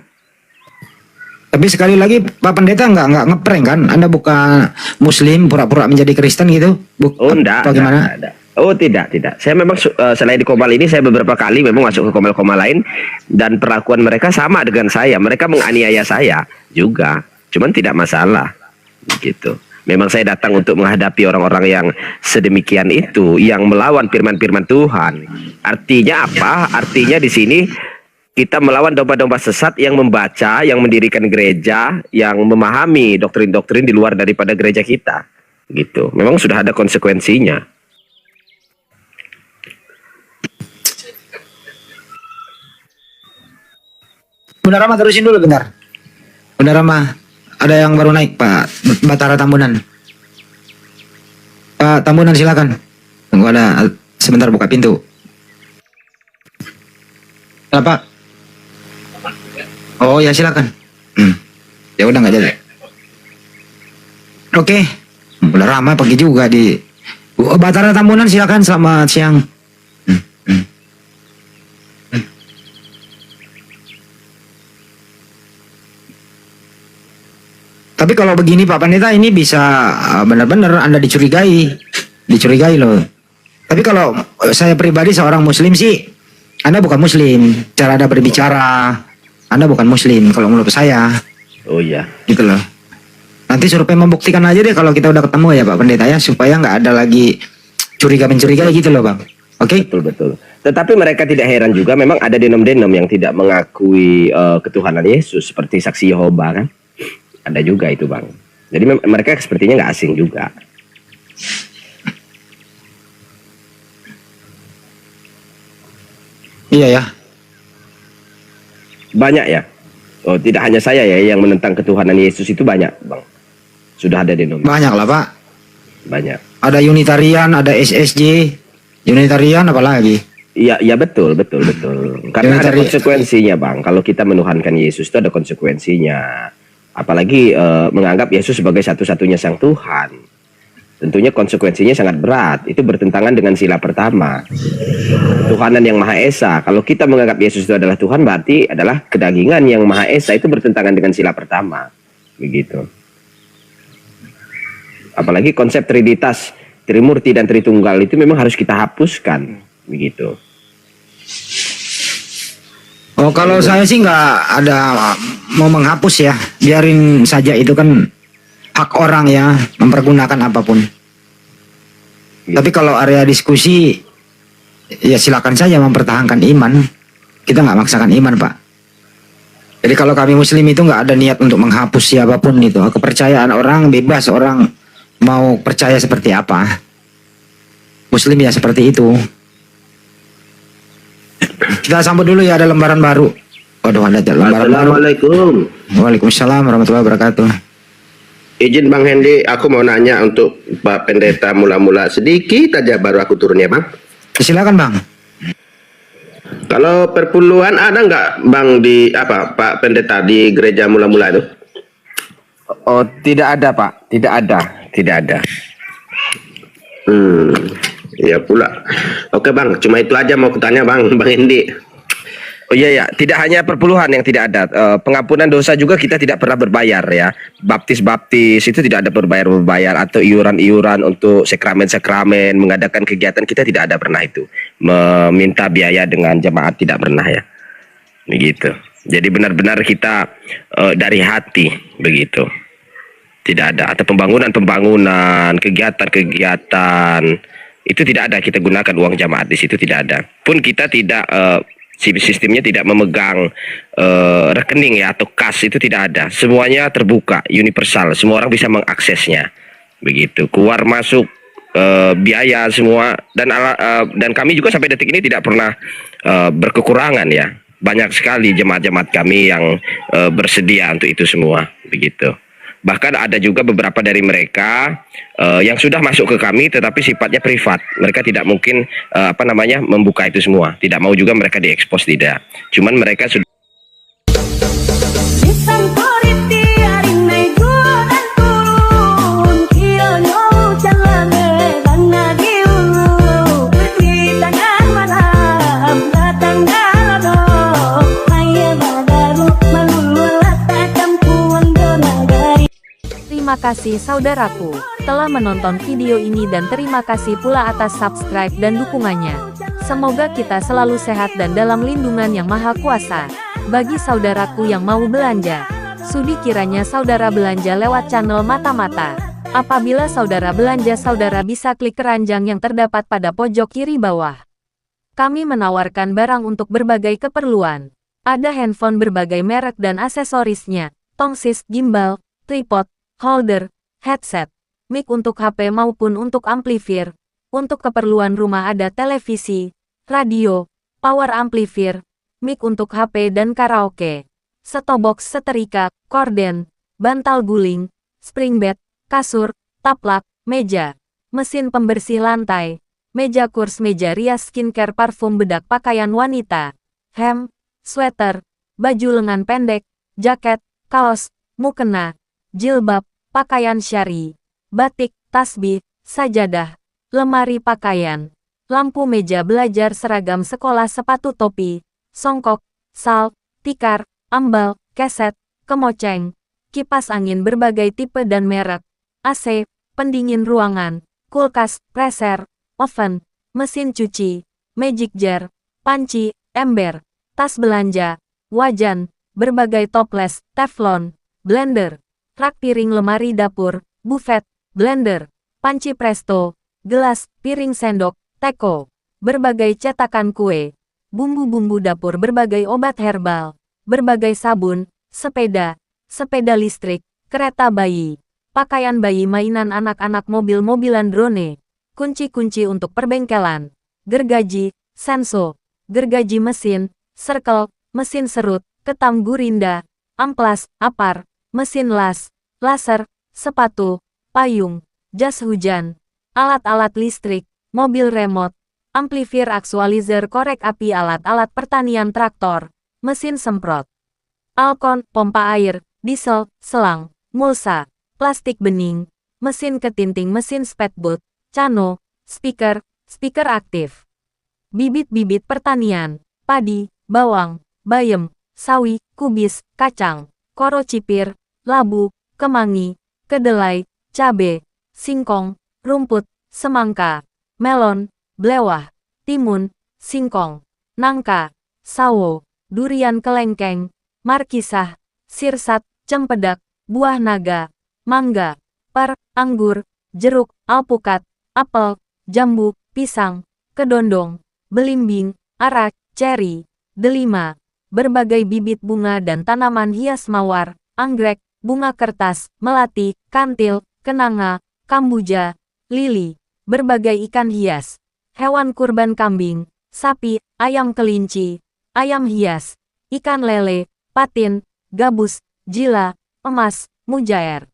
Tapi sekali lagi Pak Pendeta nggak ngeprank kan? Anda bukan Muslim pura-pura menjadi Kristen gitu? Enggak. Oh tidak. Saya memang selain di Komal ini saya beberapa kali memang masuk ke Komal-Komal lain dan perlakuan mereka sama dengan saya. Mereka menganiaya saya juga, cuman tidak masalah, gitu. Memang saya datang untuk menghadapi orang-orang yang sedemikian itu, yang melawan firman-firman Tuhan. Artinya apa? Artinya di sini kita melawan domba-domba sesat yang membaca, yang mendirikan gereja, yang memahami doktrin-doktrin di luar daripada gereja kita, gitu. Memang sudah ada konsekuensinya. Bunda Rama terusin dulu bentar. Bunda Rama, ada yang baru naik Pak Batara Tambunan. Pak Tambunan silakan. Tunggu ada sebentar buka pintu. Kenapa? Oh ya silakan. Ya udah nggak jadi. Oke. Bunda Rama pergi juga di Batara Tambunan silakan, selamat siang. Tapi kalau begini Pak Pendeta, ini bisa benar-benar Anda dicurigai loh. Tapi kalau saya pribadi seorang Muslim sih, Anda bukan Muslim. Cara Anda berbicara, Anda bukan Muslim kalau menurut saya. Oh iya. Gitu loh. Nanti survei membuktikan aja deh kalau kita udah ketemu ya Pak Pendeta ya, supaya nggak ada lagi curiga-mencurigai gitu loh Bang. Oke? Betul. Tetapi mereka tidak heran juga, memang ada denom-denom yang tidak mengakui ketuhanan Yesus seperti saksi Yehova kan. Ada juga itu Bang. Jadi mereka sepertinya nggak asing juga. Iya ya. Banyak ya. Oh tidak hanya saya ya yang menentang ketuhanan Yesus, itu banyak Bang. Sudah ada denom. Banyak lah Pak. Banyak. Ada Unitarian, ada SSJ, Unitarian apalagi? Iya betul. Karena ada konsekuensinya Bang. Kalau kita menuhankan Yesus itu ada konsekuensinya. Apalagi menganggap Yesus sebagai satu-satunya sang Tuhan. Tentunya konsekuensinya sangat berat. Itu bertentangan dengan sila pertama, Tuhanan yang Maha Esa. Kalau kita menganggap Yesus itu adalah Tuhan, berarti adalah kedagingan yang Maha Esa. Itu bertentangan dengan sila pertama, begitu. Apalagi konsep Trinitas, Trimurti dan Tritunggal itu memang harus kita hapuskan, begitu. Oh kalau saya sih nggak ada mau menghapus ya, biarin saja, itu kan hak orang ya mempergunakan apapun. Tapi kalau area diskusi ya silakan saja mempertahankan iman. Kita nggak maksakan iman Pak. Jadi kalau kami Muslim itu nggak ada niat untuk menghapus siapapun itu. Kepercayaan orang bebas, orang mau percaya seperti apa. Muslim ya seperti itu. Kita sambut dulu ya, ada lembaran baru. Waduh, ada lembaran baru. Assalamualaikum. Waalaikumsalam warahmatullahi wabarakatuh. Izin Bang Hendy, aku mau nanya untuk Pak Pendeta mula-mula sedikit aja baru aku turun ya Bang. Silakan Bang. Kalau perpuluhan ada nggak Bang di Pak Pendeta di gereja mula-mula itu? Oh, tidak ada, Pak. Tidak ada. Tidak ada. Ya pula. Oke Bang, cuma itu aja mau kutanya Bang Hendi. Oh iya ya, tidak hanya perpuluhan yang tidak ada, pengampunan dosa juga kita tidak pernah berbayar ya. Baptis itu tidak ada berbayar atau iuran-iuran untuk sakramen-sakramen, mengadakan kegiatan kita tidak ada pernah itu. Meminta biaya dengan jemaat tidak pernah ya. Begitu. Jadi benar-benar kita dari hati begitu. Tidak ada atau pembangunan, kegiatan-kegiatan itu tidak ada, kita gunakan uang jamaat di situ tidak ada. Pun kita tidak sistemnya tidak memegang rekening ya atau kas, itu tidak ada. Semuanya terbuka, universal, semua orang bisa mengaksesnya. Begitu. Keluar masuk biaya semua dan kami juga sampai detik ini tidak pernah berkekurangan ya. Banyak sekali jemaat-jemaat kami yang bersedia untuk itu semua, begitu. Bahkan ada juga beberapa dari mereka yang sudah masuk ke kami tetapi sifatnya privat. Mereka tidak mungkin membuka itu semua. Tidak mau juga mereka diekspos, tidak. Cuman mereka sudah Terima kasih saudaraku telah menonton video ini dan terima kasih pula atas subscribe dan dukungannya. Semoga kita selalu sehat dan dalam lindungan yang maha kuasa. Bagi saudaraku yang mau belanja, sudi kiranya saudara belanja lewat channel Mata-Mata. Apabila saudara belanja, saudara bisa klik keranjang yang terdapat pada pojok kiri bawah. Kami menawarkan barang untuk berbagai keperluan. Ada handphone berbagai merek dan aksesorisnya, tongsis, gimbal, tripod, holder, headset, mic untuk HP maupun untuk amplifier. Untuk keperluan rumah ada televisi, radio, power amplifier, mic untuk HP dan karaoke, setobox, setrika, korden, bantal guling, spring bed, kasur, taplak, meja, mesin pembersih lantai, meja kurs, meja rias, skincare, parfum, bedak, pakaian wanita, hem, sweater, baju lengan pendek, jaket, kaos, mukena, jilbab, pakaian syari, batik, tasbih, sajadah, lemari pakaian, lampu meja belajar, seragam sekolah, sepatu, topi, songkok, sal, tikar, ambal, keset, kemoceng, kipas angin berbagai tipe dan merek, AC, pendingin ruangan, kulkas, freezer, oven, mesin cuci, magic jar, panci, ember, tas belanja, wajan, berbagai toples, teflon, blender, rak piring, lemari dapur, buffet, blender, panci presto, gelas, piring sendok, teko, berbagai cetakan kue, bumbu-bumbu dapur, berbagai obat herbal, berbagai sabun, sepeda, sepeda listrik, kereta bayi, pakaian bayi, mainan anak-anak, mobil-mobilan, drone, kunci-kunci untuk perbengkelan, gergaji, senso, gergaji mesin, circle, mesin serut, ketam gurinda, amplas, apar, mesin las, laser, sepatu, payung, jas hujan, alat-alat listrik, mobil remote, amplifier, aktualizer, korek api, alat-alat pertanian, traktor, mesin semprot, alkon, pompa air, diesel, selang, mulsa, plastik bening, mesin ketinting, mesin spatbot, cano, speaker, speaker aktif, bibit-bibit pertanian, padi, bawang, bayam, sawi, kubis, kacang, koro cipir, labu, kemangi, kedelai, cabe, singkong, rumput, semangka, melon, blewah, timun, singkong, nangka, sawo, durian, kelengkeng, markisah, sirsat, cempedak, buah naga, mangga, per, anggur, jeruk, alpukat, apel, jambu, pisang, kedondong, belimbing, arak, ceri, delima, berbagai bibit bunga dan tanaman hias, mawar, anggrek, bunga kertas, melati, kantil, kenanga, kambuja, lili, berbagai ikan hias, hewan kurban, kambing, sapi, ayam kelinci, ayam hias, ikan lele, patin, gabus, jila, emas, mujair,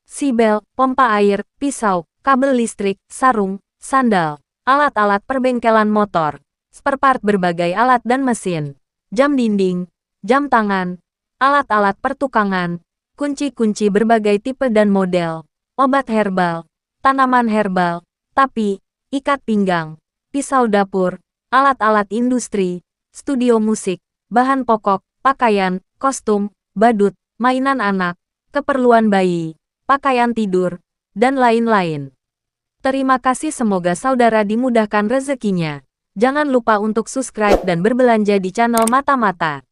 sibel, pompa air, pisau, kabel listrik, sarung, sandal, alat-alat perbengkelan motor, spare part berbagai alat dan mesin, jam dinding, jam tangan, alat-alat pertukangan, kunci-kunci berbagai tipe dan model, obat herbal, tanaman herbal, tapi, ikat pinggang, pisau dapur, alat-alat industri, studio musik, bahan pokok, pakaian, kostum, badut, mainan anak, keperluan bayi, pakaian tidur, dan lain-lain. Terima kasih, semoga saudara dimudahkan rezekinya. Jangan lupa untuk subscribe dan berbelanja di channel Mata-Mata.